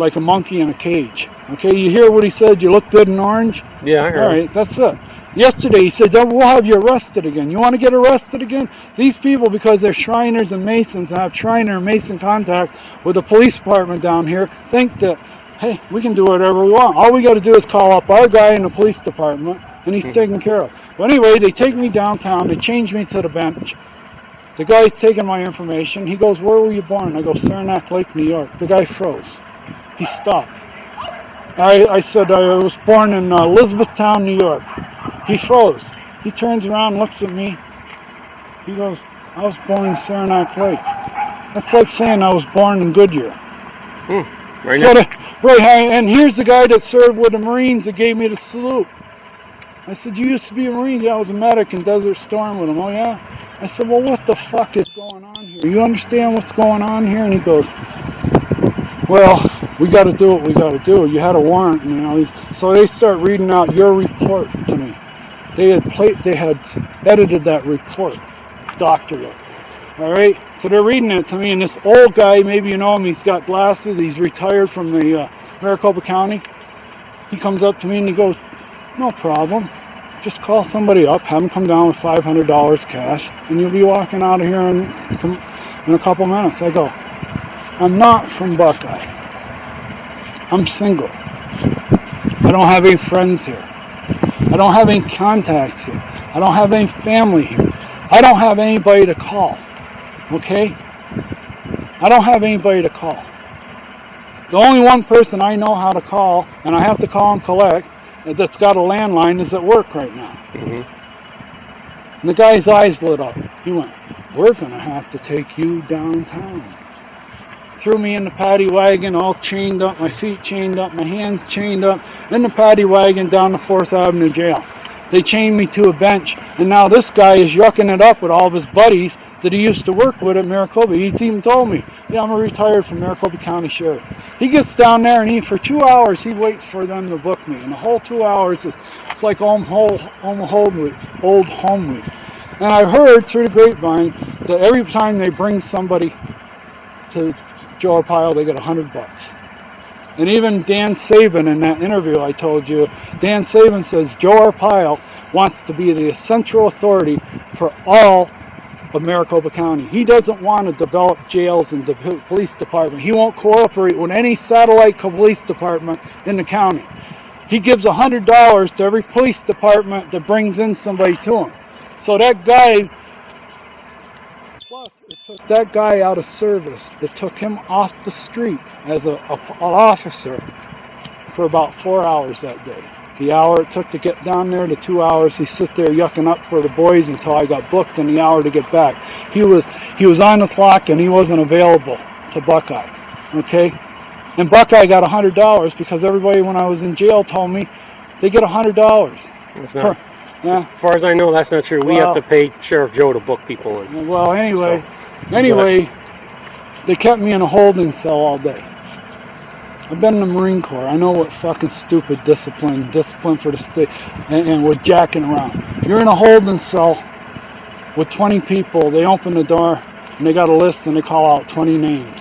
like a monkey in a cage. Okay, you hear what he said? You look good in orange? Yeah, I heard. All right, that's it. Yesterday he said, we'll have you arrested again. You want to get arrested again? These people, because they're Shriners and Masons and have Shriner and Mason contact with the police department down here, think that, hey, we can do whatever we want. All we got to do is call up our guy in the police department, and he's taken care of. But anyway, they take me downtown. They change me to the bench. The guy's taking my information. He goes, where were you born? I go, Saranac Lake, New York. The guy froze. He stopped. I said, I was born in Elizabethtown, New York. He froze. He turns around and looks at me. He goes, I was born in Saranac Lake. That's like saying I was born in Goodyear. Right now. Right, and here's the guy that served with the Marines that gave me the salute. I said, you used to be a Marine. Yeah, I was a medic in Desert Storm with him. Oh, yeah? I said, well, what the fuck is going on here? You understand what's going on here? And he goes, well, we got to do what we got to do. You had a warrant, you know. So they start reading out your report to me. They had edited that report, doctored it. All right? So they're reading it to me, and this old guy, maybe you know him, he's got glasses, he's retired from the Maricopa County. He comes up to me and he goes, no problem. Just call somebody up, have them come down with $500 cash, and you'll be walking out of here in a couple minutes. I go, I'm not from Buckeye. I'm single. I don't have any friends here. I don't have any contacts here. I don't have any family here. I don't have anybody to call. Okay? I don't have anybody to call. The only one person I know how to call, and I have to call and collect, that's got a landline is at work right now. Mm-hmm. And the guy's eyes lit up. He went, we're going to have to take you downtown. Threw me in the paddy wagon, all chained up, my feet chained up, my hands chained up, in the paddy wagon down to 4th Avenue Jail. They chained me to a bench, and now this guy is yucking it up with all of his buddies that he used to work with at Maricopa. He even told me, yeah, I'm retired from Maricopa County Sheriff. He gets down there, and for 2 hours, he waits for them to book me. And the whole 2 hours, it's like old home week. And I heard through the grapevine that every time they bring somebody to Joe Arpaio, they get $100. And even Dan Saban in that interview I told you, Dan Saban says Joe Arpaio wants to be the central authority for all of Maricopa County. He doesn't want to develop jails and the police department. He won't cooperate with any satellite police department in the county. He gives $100 to every police department that brings in somebody to him. So that guy, plus it took that guy out of service, that took him off the street as an officer for about 4 hours that day. The hour it took to get down there, the 2 hours he sit there yucking up for the boys until I got booked, and the hour to get back. He was on the clock and he wasn't available to Buckeye. Okay? And Buckeye got $100 because everybody when I was in jail told me they get $100. It's not. Yeah. As far as I know, that's not true. We have to pay Sheriff Joe to book people in. Well, anyway, they kept me in a holding cell all day. I've been in the Marine Corps. I know what fucking stupid discipline for the state, and we're jacking around. You're in a holding cell with 20 people. They open the door, and they got a list, and they call out 20 names.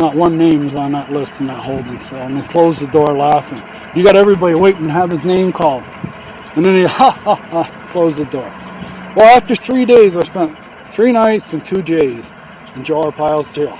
Not one name is on that list in that holding cell, and they close the door laughing. You got everybody waiting to have his name called. And then they, close the door. Well, after 3 days, I spent 3 nights and 2 days in Joe Arpaio's jail.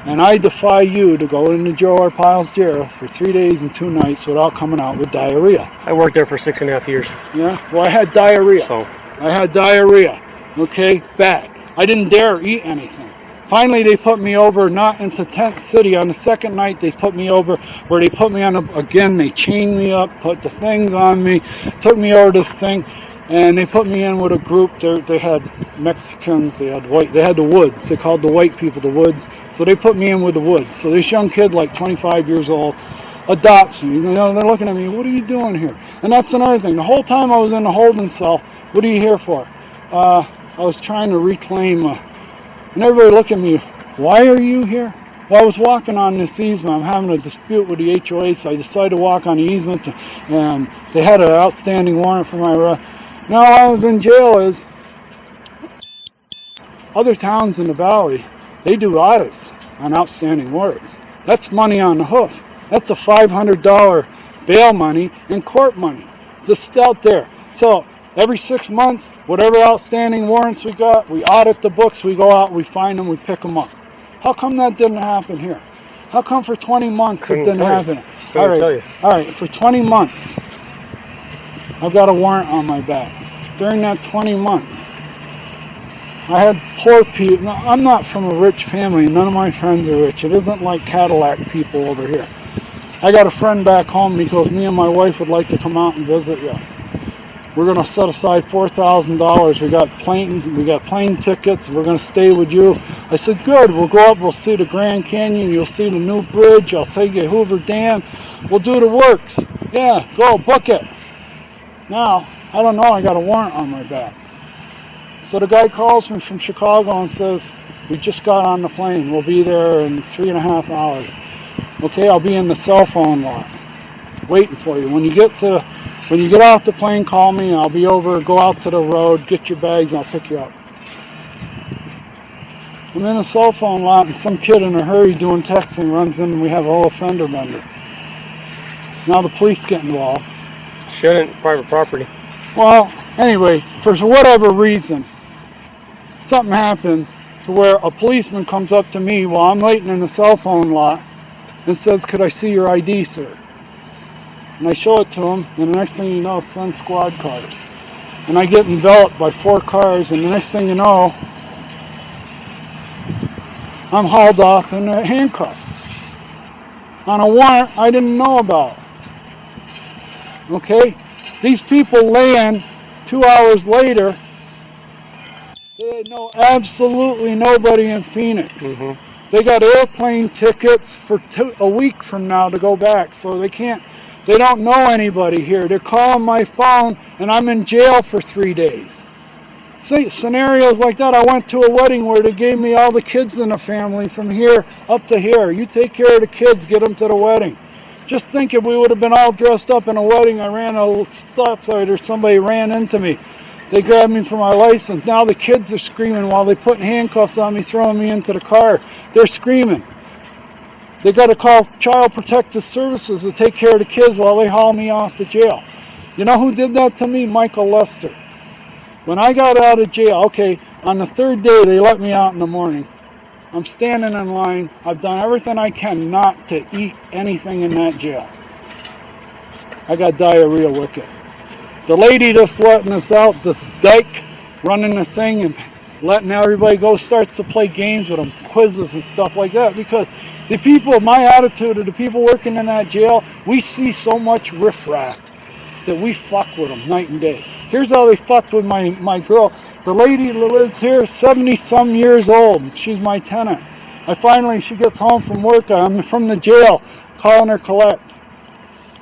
And I defy you to go into Joe Arpaio's jail for 3 days and 2 nights without coming out with diarrhea. I worked there for 6.5 years. Yeah? Well, I had diarrhea. I had diarrhea. Okay? Bad. I didn't dare eat anything. Finally, they put me over, not into Tent City. On the second night, they put me over where they put me on, again, they chained me up, put the things on me, took me over to this thing, and they put me in with a group. They had Mexicans, they had white, they had the Woods. They called the white people the Woods. So they put me in with the Woods. So this young kid, like 25 years old, adopts me. You know, they're looking at me, what are you doing here? And that's another thing. The whole time I was in the holding cell, what are you here for? I was trying to reclaim, and everybody looked at me, why are you here? Well, I was walking on this easement. I'm having a dispute with the HOA, so I decided to walk on the easement, and they had an outstanding warrant for my arrest. Now, I was in jail is other towns in the valley, they do audits on outstanding warrants. That's money on the hoof. That's a $500 bail money and court money. Just out there. So, every 6 months, whatever outstanding warrants we got, we audit the books, we go out, we find them, we pick them up. How come that didn't happen here? How come for 20 months it didn't happen? All right, for 20 months, I've got a warrant on my back. During that 20 months, I had poor people. Now, I'm not from a rich family. None of my friends are rich. It isn't like Cadillac people over here. I got a friend back home, and he goes, me and my wife would like to come out and visit you. We're going to set aside $4,000. We got plane tickets. We're going to stay with you. I said, good. We'll go up. We'll see the Grand Canyon. You'll see the new bridge. I'll take you to Hoover Dam. We'll do the works. Yeah, go book it. Now, I don't know, I got a warrant on my back. So the guy calls me from Chicago and says, we just got on the plane. We'll be there in 3.5 hours. Okay, I'll be in the cell phone lot, waiting for you. When you get off the plane, call me. I'll be over. Go out to the road, get your bags, and I'll pick you up. I'm in the cell phone lot, and some kid in a hurry doing texting runs in, and we have a whole fender bender. Now the police get involved. Shouldn't, private property. Well, anyway, for whatever reason, something happens to where a policeman comes up to me while I'm waiting in the cell phone lot and says, could I see your ID, sir? And I show it to him, and the next thing you know, it's squad cars. And I get enveloped by 4 cars, and the next thing you know, I'm hauled off in handcuffs on a warrant I didn't know about. Okay? These people land 2 hours later. They know absolutely nobody in Phoenix. Mm-hmm. They got airplane tickets for a week from now to go back, so they don't know anybody here. They're calling my phone, and I'm in jail for 3 days. See, scenarios like that. I went to a wedding where they gave me all the kids in the family from here up to here. You take care of the kids, get them to the wedding. Just think if we would have been all dressed up in a wedding, I ran a stoplight or somebody ran into me. They grabbed me for my license. Now the kids are screaming while they put handcuffs on me, throwing me into the car. They're screaming. They got to call Child Protective Services to take care of the kids while they haul me off to jail. You know who did that to me? Michael Lester. When I got out of jail, okay, on the 3rd day they let me out in the morning. I'm standing in line. I've done everything I can not to eat anything in that jail. I got diarrhea with it. The lady that's letting us out, this dyke, running the thing and letting everybody go, starts to play games with them, quizzes and stuff like that, because the people, my attitude of the people working in that jail, we see so much riffraff that we fuck with them night and day. Here's how they fucked with my girl. The lady that lives here, 70-some years old. She's my tenant. She gets home from work. I'm from the jail, calling her collect.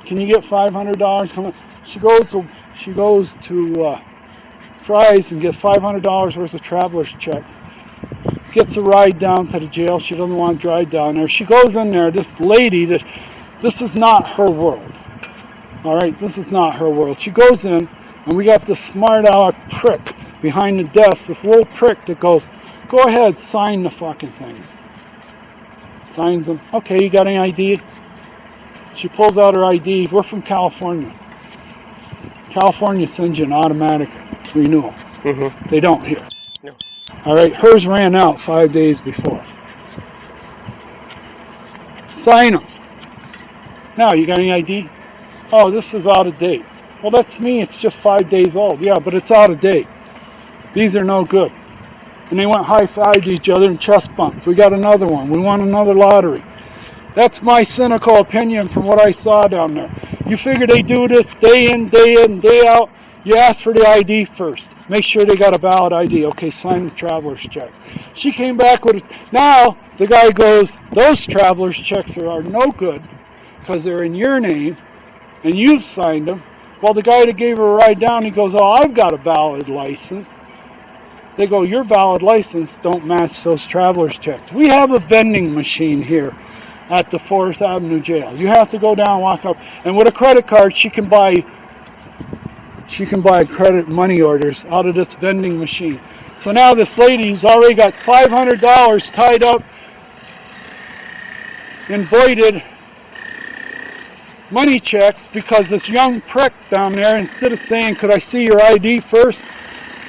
Can you get $500? She goes to Fry's and gets $500 worth of traveler's check. Gets a ride down to the jail. She doesn't want to drive down there. She goes in there. This lady, this is not her world. All right, this is not her world. She goes in, and we got this smart-aleck prick behind the desk, this little prick that goes, go ahead, sign the fucking thing. Signs them. Okay, you got any ID? She pulls out her ID. We're from California. California sends you an automatic renewal. Mm-hmm. They don't here. No. All right, hers ran out 5 days before. Sign them. Now, you got any ID? Oh, this is out of date. Well, that's me. It's just 5 days old. Yeah, but it's out of date. These are no good. And they went high-fived to each other and chest bumps. We got another one. We won another lottery. That's my cynical opinion from what I saw down there. You figure they do this day in, day out. You ask for the ID first. Make sure they got a valid ID. Okay, sign the traveler's check. She came back with it. Now, the guy goes, those traveler's checks are no good because they're in your name and you've signed them. Well, the guy that gave her a ride down, he goes, oh, I've got a valid license. They go, your valid license don't match those traveler's checks. We have a vending machine here at the 4th Avenue jail. You have to go down, walk up, and with a credit card, she can buy credit money orders out of this vending machine. So now this lady's already got $500 tied up in voided money checks because this young prick down there, instead of saying, could I see your ID first,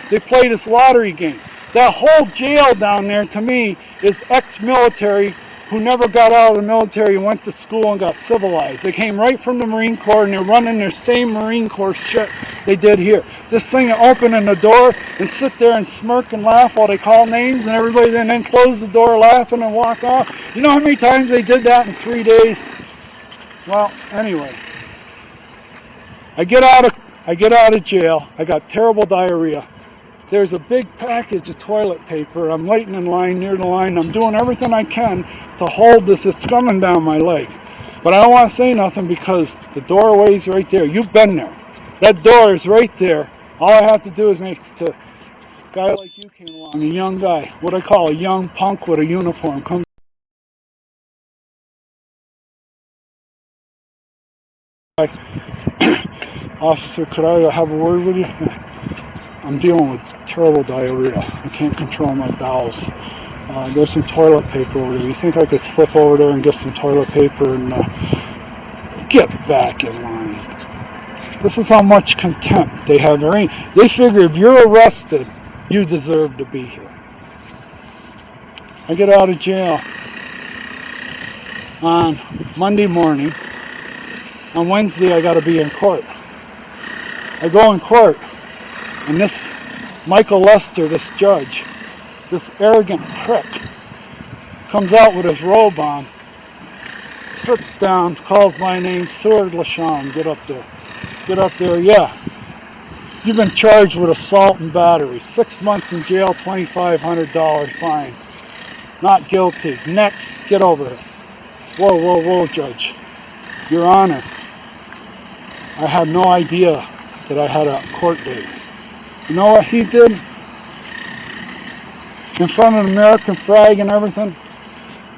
they play this lottery game. That whole jail down there, to me, is ex-military who never got out of the military and went to school and got civilized. They came right from the Marine Corps and they're running their same Marine Corps shit they did here. This thing of opening the door and sit there and smirk and laugh while they call names and everybody, and then close the door laughing and walk off. You know how many times they did that in 3 days? Well, anyway, I get out of jail. I got terrible diarrhea. There's a big package of toilet paper. I'm waiting in line near the line. I'm doing everything I can to hold this. It's coming down my leg. But I don't want to say nothing because the doorway's right there. You've been there. That door is right there. All I have to do is make a guy like you came along, a young guy, what I call a young punk with a uniform, comes. Officer, could I have a word with you? I'm dealing with terrible diarrhea. I can't control my bowels. There's some toilet paper over there. You think I could slip over there and get some toilet paper and get back in line? This is how much contempt they have. They figure if you're arrested, you deserve to be here. I get out of jail on Monday morning. On Wednesday, I got to be in court. I go in court, and this Michael Lester, this judge, this arrogant prick, comes out with his robe on, sits down, calls my name, Seward LaShawn, get up there. Get up there, yeah. You've been charged with assault and battery. 6 months in jail, $2,500 fine. Not guilty. Next, get over it. Whoa, whoa, whoa, Judge. Your Honor, I had no idea that I had a court date. You know what he did? In front of the American flag and everything,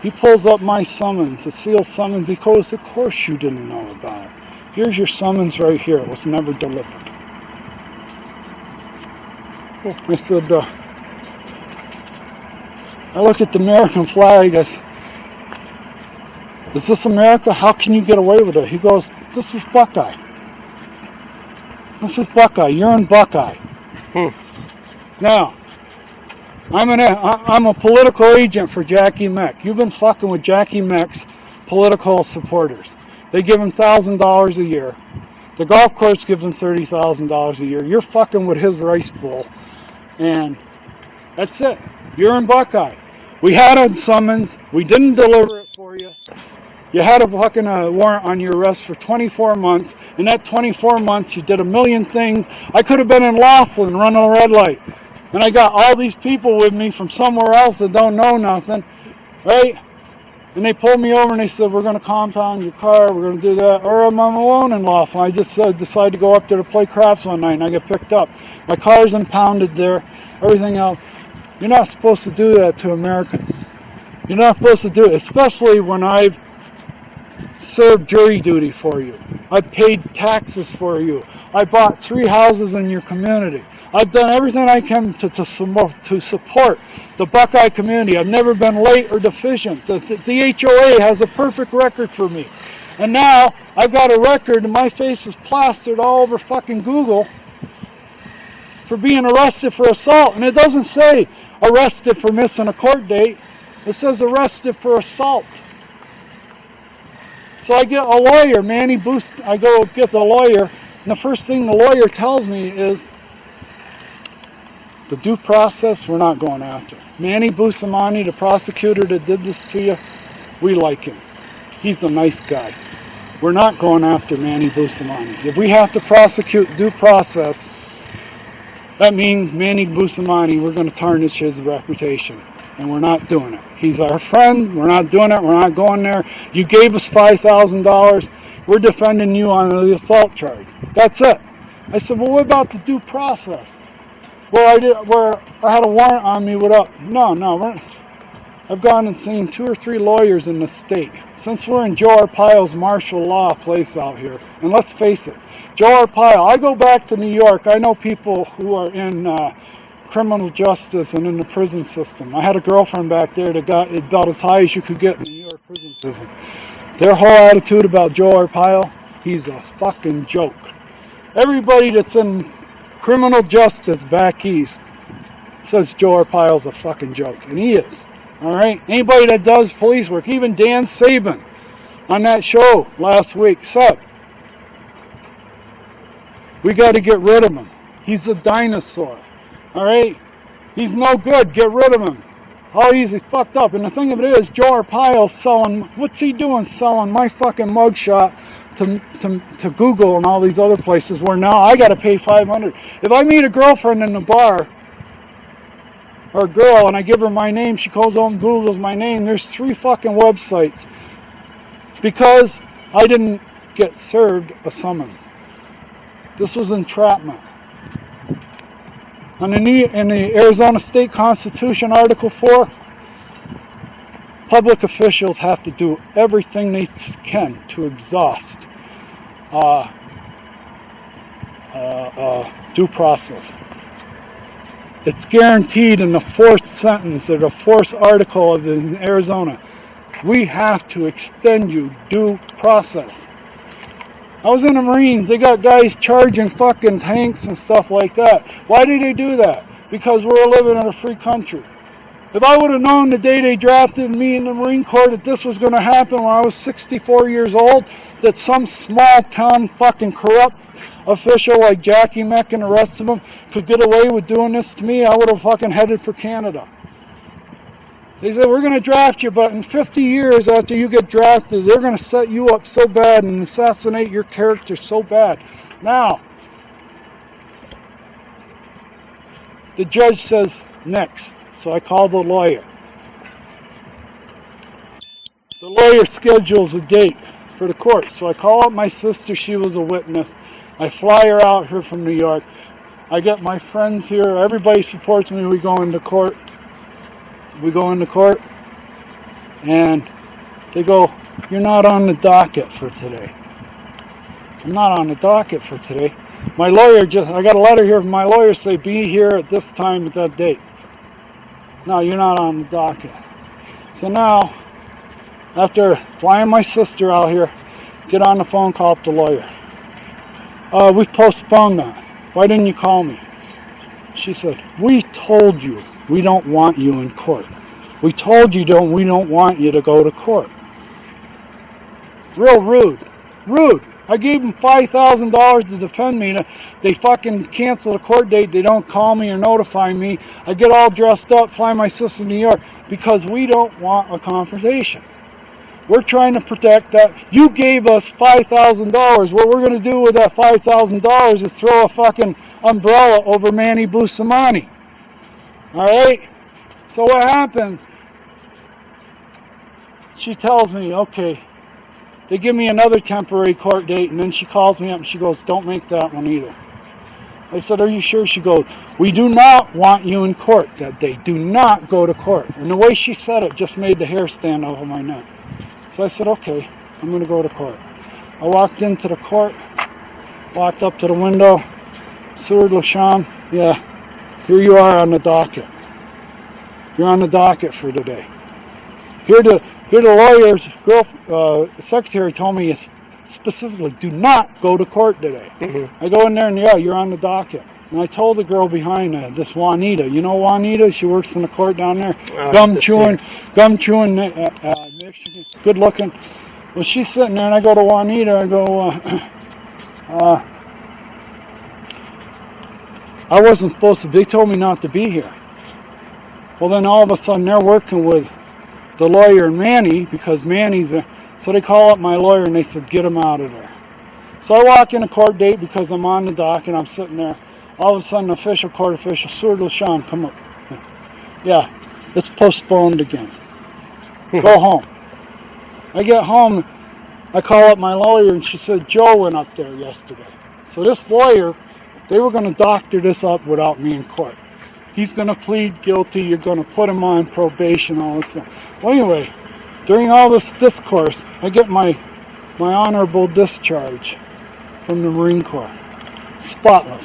he pulls up my summons, a sealed summons. He goes, of course you didn't know about it. Here's your summons right here. It was never delivered. I said, I look at the American flag. I said, is this America? How can you get away with it? He goes, this is Buckeye. This is Buckeye. You're in Buckeye. Now, I'm a political agent for Jackie Meck. You've been fucking with Jackie Meck's political supporters. They give him $1,000 a year. The golf course gives him $30,000 a year. You're fucking with his rice bowl. And that's it. You're in Buckeye. We had a summons. We didn't deliver it for you. You had a fucking warrant on your arrest for 24 months. In that 24 months, you did a million things. I could have been in Laughlin running a red light. And I got all these people with me from somewhere else that don't know nothing. Right? And they pulled me over and they said, we're going to compound your car, we're going to do that. Or I'm alone in Laughlin. I just decided to go up there to play craps one night and I get picked up. My car's impounded there, everything else. You're not supposed to do that to Americans. You're not supposed to do it, especially when I've served jury duty for you. I've paid taxes for you. I bought 3 houses in your community. I've done everything I can to support the Buckeye community. I've never been late or deficient. The HOA has a perfect record for me. And now I've got a record and my face is plastered all over fucking Google for being arrested for assault. And it doesn't say arrested for missing a court date. It says arrested for assault. So I get a lawyer, Manny Boost. I go get the lawyer, and the first thing the lawyer tells me is, the due process, we're not going after. Manny Bustamante, the prosecutor that did this to you, we like him. He's a nice guy. We're not going after Manny Bustamante. If we have to prosecute due process, that means Manny Bustamante, we're going to tarnish his reputation. And we're not doing it. He's our friend. We're not doing it. We're not going there. You gave us $5,000. We're defending you on the assault charge. That's it. I said, well, what about the due process? Where I had a warrant on me without. No. I've gone and seen 2 or 3 lawyers in the state. Since we're in Joe Arpaio's martial law place out here, and let's face it, Joe Arpaio, I go back to New York. I know people who are in criminal justice and in the prison system. I had a girlfriend back there that got about as high as you could get in the New York prison system. Their whole attitude about Joe Arpaio, he's a fucking joke. Everybody that's in criminal justice back east says Joe Arpaio's a fucking joke, and he is. All right? Anybody that does police work, even Dan Sabin on that show last week said, we got to get rid of him. He's a dinosaur. All right? He's no good. Get rid of him. Oh, he's fucked up. And the thing of it is, Joe Arpaio's selling, what's he doing selling my fucking mugshot to Google and all these other places where now I got to pay $500. If I meet a girlfriend in the bar, or a girl, and I give her my name, she goes home and Googles my name, there's 3 fucking websites. Because I didn't get served a summons. This was entrapment. And in the Arizona State Constitution, Article 4, public officials have to do everything they can to exhaust due process. It's guaranteed in the 4th sentence of the 4th article of in Arizona. We have to extend you due process. I was in the Marines. They got guys charging fucking tanks and stuff like that. Why did they do that? Because we're living in a free country. If I would have known the day they drafted me in the Marine Corps that this was going to happen when I was 64 years old, that some small town fucking corrupt official like Jackie Meck and the rest of them could get away with doing this to me, I would have fucking headed for Canada. They said, we're going to draft you, but in 50 years after you get drafted, they're going to set you up so bad and assassinate your character so bad. Now, the judge says, next. So I call the lawyer. The lawyer schedules a date for the court. So I call up my sister. She was a witness. I fly her out here from New York. I get my friends here. Everybody supports me. We go into court. We go into court. And they go, you're not on the docket for today. I'm not on the docket for today. My lawyer I got a letter here from my lawyer say, be here at this time at that date. No, you're not on the docket. So now, after flying my sister out here, get on the phone, call up the lawyer. We postponed that. Why didn't you call me? She said, we told you we don't want you in court. We told you we don't want you to go to court. Real rude. Rude. I gave them $5,000 to defend me. They fucking cancel the court date. They don't call me or notify me. I get all dressed up, fly my sister to New York because we don't want a confrontation. We're trying to protect that. You gave us $5,000. What we're going to do with that $5,000 is throw a fucking umbrella over Manny Bustamante. All right? So what happens? She tells me, okay. They give me another temporary court date, and then she calls me up and she goes, don't make that one either. I said, are you sure? She goes, we do not want you in court that day. Do not go to court. And the way she said it just made the hair stand over my neck. So I said, okay, I'm going to go to court. I walked into the court, walked up to the window. Sir LaShawn, yeah, here you are on the docket. You're on the docket for today. Here the lawyer's secretary told me specifically, do not go to court today. I go in there and yeah, you're on the docket. And I told the girl behind this Juanita, you know Juanita? She works in the court down there. Gum chewing, Michigan, good looking. Well, she's sitting there and I go to Juanita, I go, I wasn't supposed to, they told me not to be here. Well, then all of a sudden they're working with the lawyer and Manny, because Manny's there. So they call up my lawyer and they said, get him out of there. So I walk in a court date because I'm on the dock and I'm sitting there. All of a sudden, court official, Sir LaShawn, come up. Yeah, it's postponed again. Go home. I get home, I call up my lawyer and she said, Joe went up there yesterday. So this lawyer, they were going to doctor this up without me in court. He's going to plead guilty, you're going to put him on probation, all this stuff. Well, anyway, during all this discourse, I get my honorable discharge from the Marine Corps. Spotless.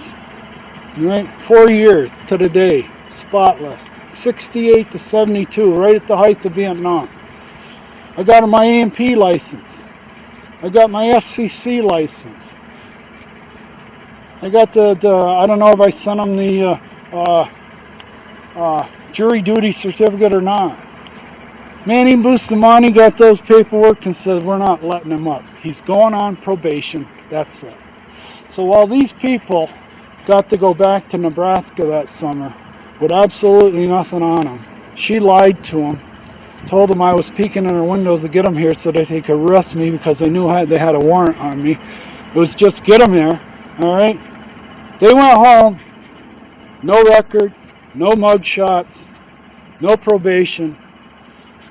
Right? 4 years to the day. Spotless. 68 to 72, right at the height of Vietnam. I got my AMP license. I got my FCC license. I got I don't know if I sent them the jury duty certificate or not. Manny Bustamante got those paperwork and said, we're not letting him up. He's going on probation. That's it. So while these people got to go back to Nebraska that summer with absolutely nothing on them, she lied to them, told them I was peeking in her windows to get them here so that they could arrest me because they knew they had a warrant on me. It was just get them there, all right? They went home, no record, no mug shots, no probation,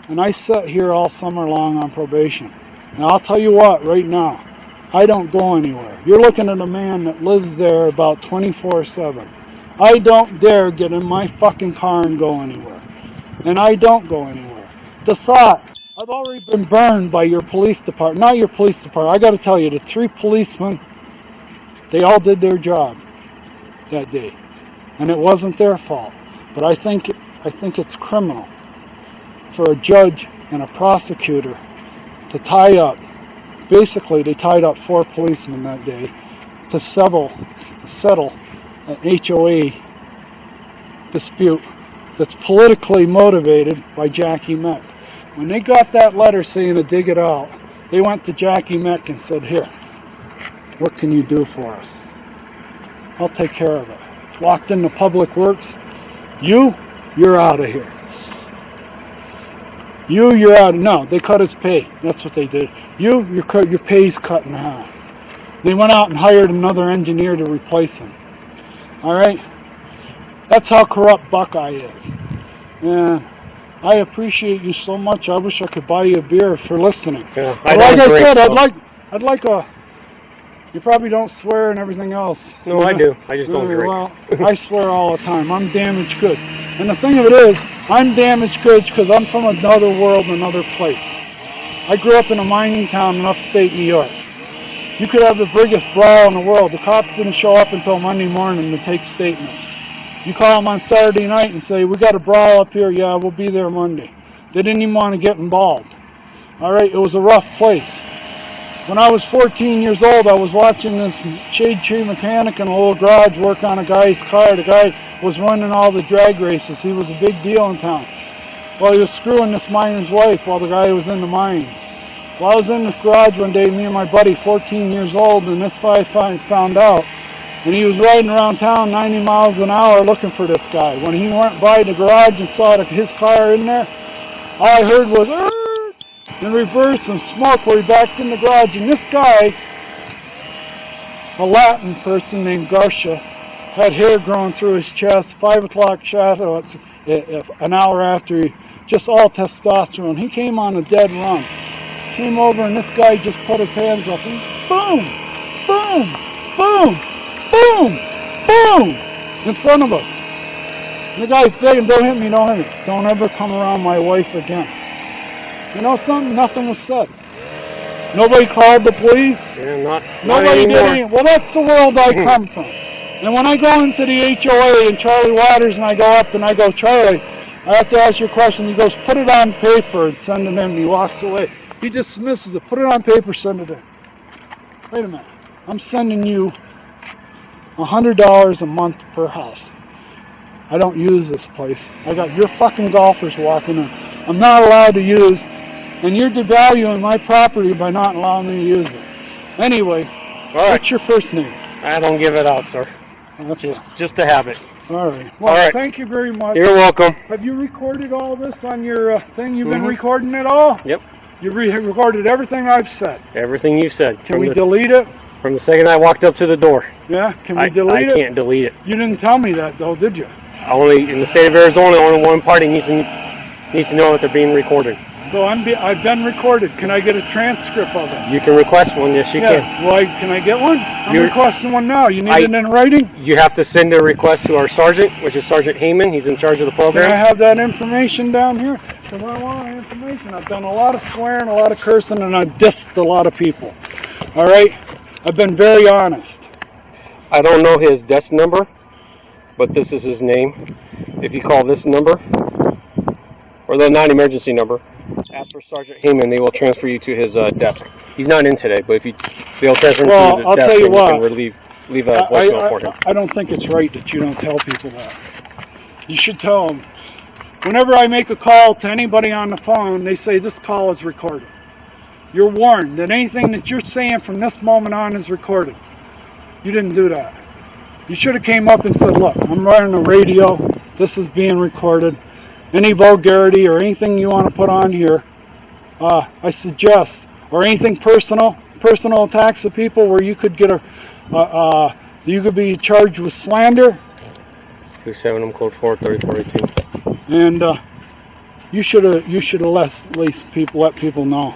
and I sat here all summer long on probation. And I'll tell you what, right now, I don't go anywhere. You're looking at a man that lives there about 24/7. I don't dare get in my fucking car and go anywhere. And I don't go anywhere. The thought, I've already been burned by your police department. Not your police department. I got to tell you, the 3 policemen, they all did their job that day. And it wasn't their fault. But I think it's criminal for a judge and a prosecutor to tie up. Basically, they tied up 4 policemen that day to settle an HOA dispute that's politically motivated by Jackie Meck. When they got that letter saying to dig it out, they went to Jackie Meck and said, here, what can you do for us? I'll take care of it. Walked into Public Works. You're out of here. You're out. No, they cut his pay. That's what they did. Your pay's cut in half. They went out and hired another engineer to replace him. All right? That's how corrupt Buckeye is. And I appreciate you so much. I wish I could buy you a beer for listening. Yeah, like I said, I'd like a... You probably don't swear and everything else. No, I do. I just don't drink. Well, I swear all the time. I'm damaged goods. And the thing of it is, I'm damaged goods because I'm from another world, another place. I grew up in a mining town in upstate New York. You could have the biggest brawl in the world. The cops didn't show up until Monday morning to take statements. You call them on Saturday night and say, we got a brawl up here. Yeah, we'll be there Monday. They didn't even want to get involved. All right, it was a rough place. When I was 14 years old, I was watching this shade tree mechanic in a little garage work on a guy's car. The guy was running all the drag races. He was a big deal in town. Well, he was screwing this miner's wife while the guy was in the mine. Well, I was in this garage one day, me and my buddy, 14 years old, and this guy found out. And he was riding around town 90 miles an hour looking for this guy. When he went by the garage and saw his car in there, all I heard was, in reverse and smoke where he backed in the garage. And this guy, a Latin person named Garcia, had hair growing through his chest, 5 o'clock shadow an hour after, just all testosterone. He came on a dead run. Came over and this guy just put his hands up and boom, boom, boom, boom, boom, in front of us. And the guy's saying, don't hit me, don't hit me. Don't ever come around my wife again. You know something? Nothing was said. Nobody called the police. Yeah, not Nobody did anymore. anything. Well, that's the world I come from. And when I go into the HOA and Charlie Waters and I go up and I go, Charlie, I have to ask you a question. He goes, put it on paper and send it in. And he walks away. He dismisses it. Put it on paper, send it in. Wait a minute. I'm sending you $100 a month per house. I don't use this place. I got your fucking golfers walking in. I'm not allowed to use, and you're devaluing my property by not allowing me to use it. Anyway, what's your first name? I don't give it out, sir. Just a habit. All right. Well, all right. Thank you very much. You're welcome. Have you recorded all this on your thing? You've been recording it all? Yep. You recorded everything I've said? Everything you said. Can we delete it? From the second I walked up to the door. Yeah? Can we delete it? I can't delete it. You didn't tell me that, though, did you? Only in the state of Arizona, only one party needs to know that they're being recorded. So I've been recorded. Can I get a transcript of it? You can request one. Yes, you can. Well, can I get one? I'm requesting one now. You need it in writing? You have to send a request to our sergeant, which is Sergeant Heyman. He's in charge of the program. Can I have that information down here? Because I want information. I've done a lot of swearing, a lot of cursing, and I've dissed a lot of people. All right? I've been very honest. I don't know his desk number, but this is his name. If you call this number, or the non-emergency number, ask for Sergeant Heyman. They will transfer you to his desk. He's not in today, but they'll transfer him to his I'll desk, tell you what. You can leave a voicemail for him. I don't think it's right that you don't tell people that. You should tell them. Whenever I make a call to anybody on the phone, they say this call is recorded. You're warned that anything that you're saying from this moment on is recorded. You didn't do that. You should have came up and said, look, I'm running the radio. This is being recorded. Any vulgarity or anything you want to put on here, I suggest, or anything personal attacks of people where you could get you could be charged with slander. 27 code 43418. And you should have let people know.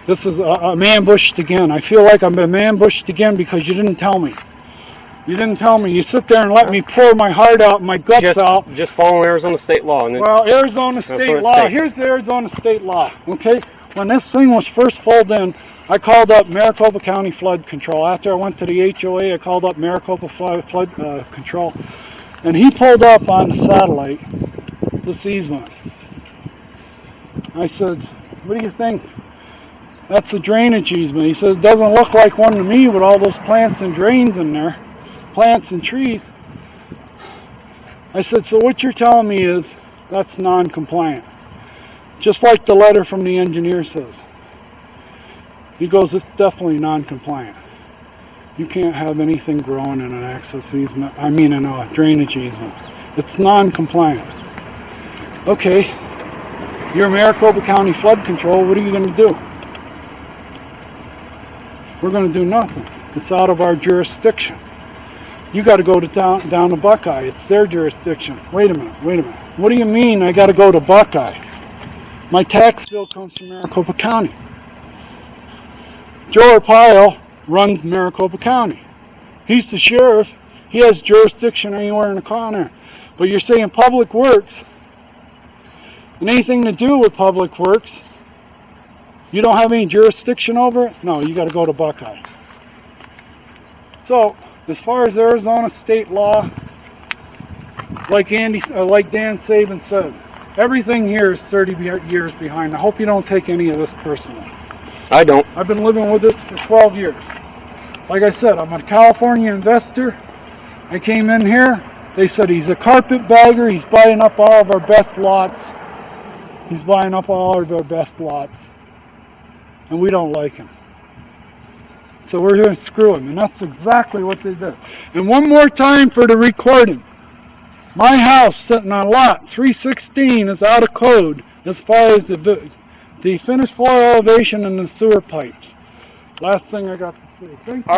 This is, I'm ambushed again. I feel like I'm ambushed again because you didn't tell me. You didn't tell me. You sit there and let me pour my heart out, my guts out. Just follow Arizona state law. And then Well, Arizona state law. Here's the Arizona state law, okay? When this thing was first pulled in, I called up Maricopa County Flood Control. After I went to the HOA, I called up Maricopa Flood Control. And he pulled up on the satellite this easement. I said, what do you think? That's a drainage easement. He said, it doesn't look like one to me with all those plants and drains in there. Plants and trees. I said, so what you're telling me is that's non-compliant. Just like the letter from the engineer says. He goes, it's definitely non-compliant. You can't have anything growing in an access easement, in a drainage easement. It's non-compliant. Okay, you're Maricopa County Flood Control, what are you going to do? We're going to do nothing. It's out of our jurisdiction. You got to go to down to Buckeye. It's their jurisdiction. Wait a minute. What do you mean I got to go to Buckeye? My tax bill comes from Maricopa County. Joe Arpaio runs Maricopa County. He's the sheriff. He has jurisdiction anywhere in the corner. But you're saying Public Works, and anything to do with Public Works, you don't have any jurisdiction over it? No, you got to go to Buckeye. So, as far as Arizona state law, like Dan Saban said, everything here is 30 years behind. I hope you don't take any of this personally. I don't. I've been living with this for 12 years. Like I said, I'm a California investor. I came in here. They said he's a carpetbagger. He's buying up all of our best lots. And we don't like him. So we're going to screw him. And that's exactly what they did. And one more time for the recording. My house sitting on lot 316 is out of code as far as the finished floor elevation and the sewer pipes. Last thing I got to say. Thank you.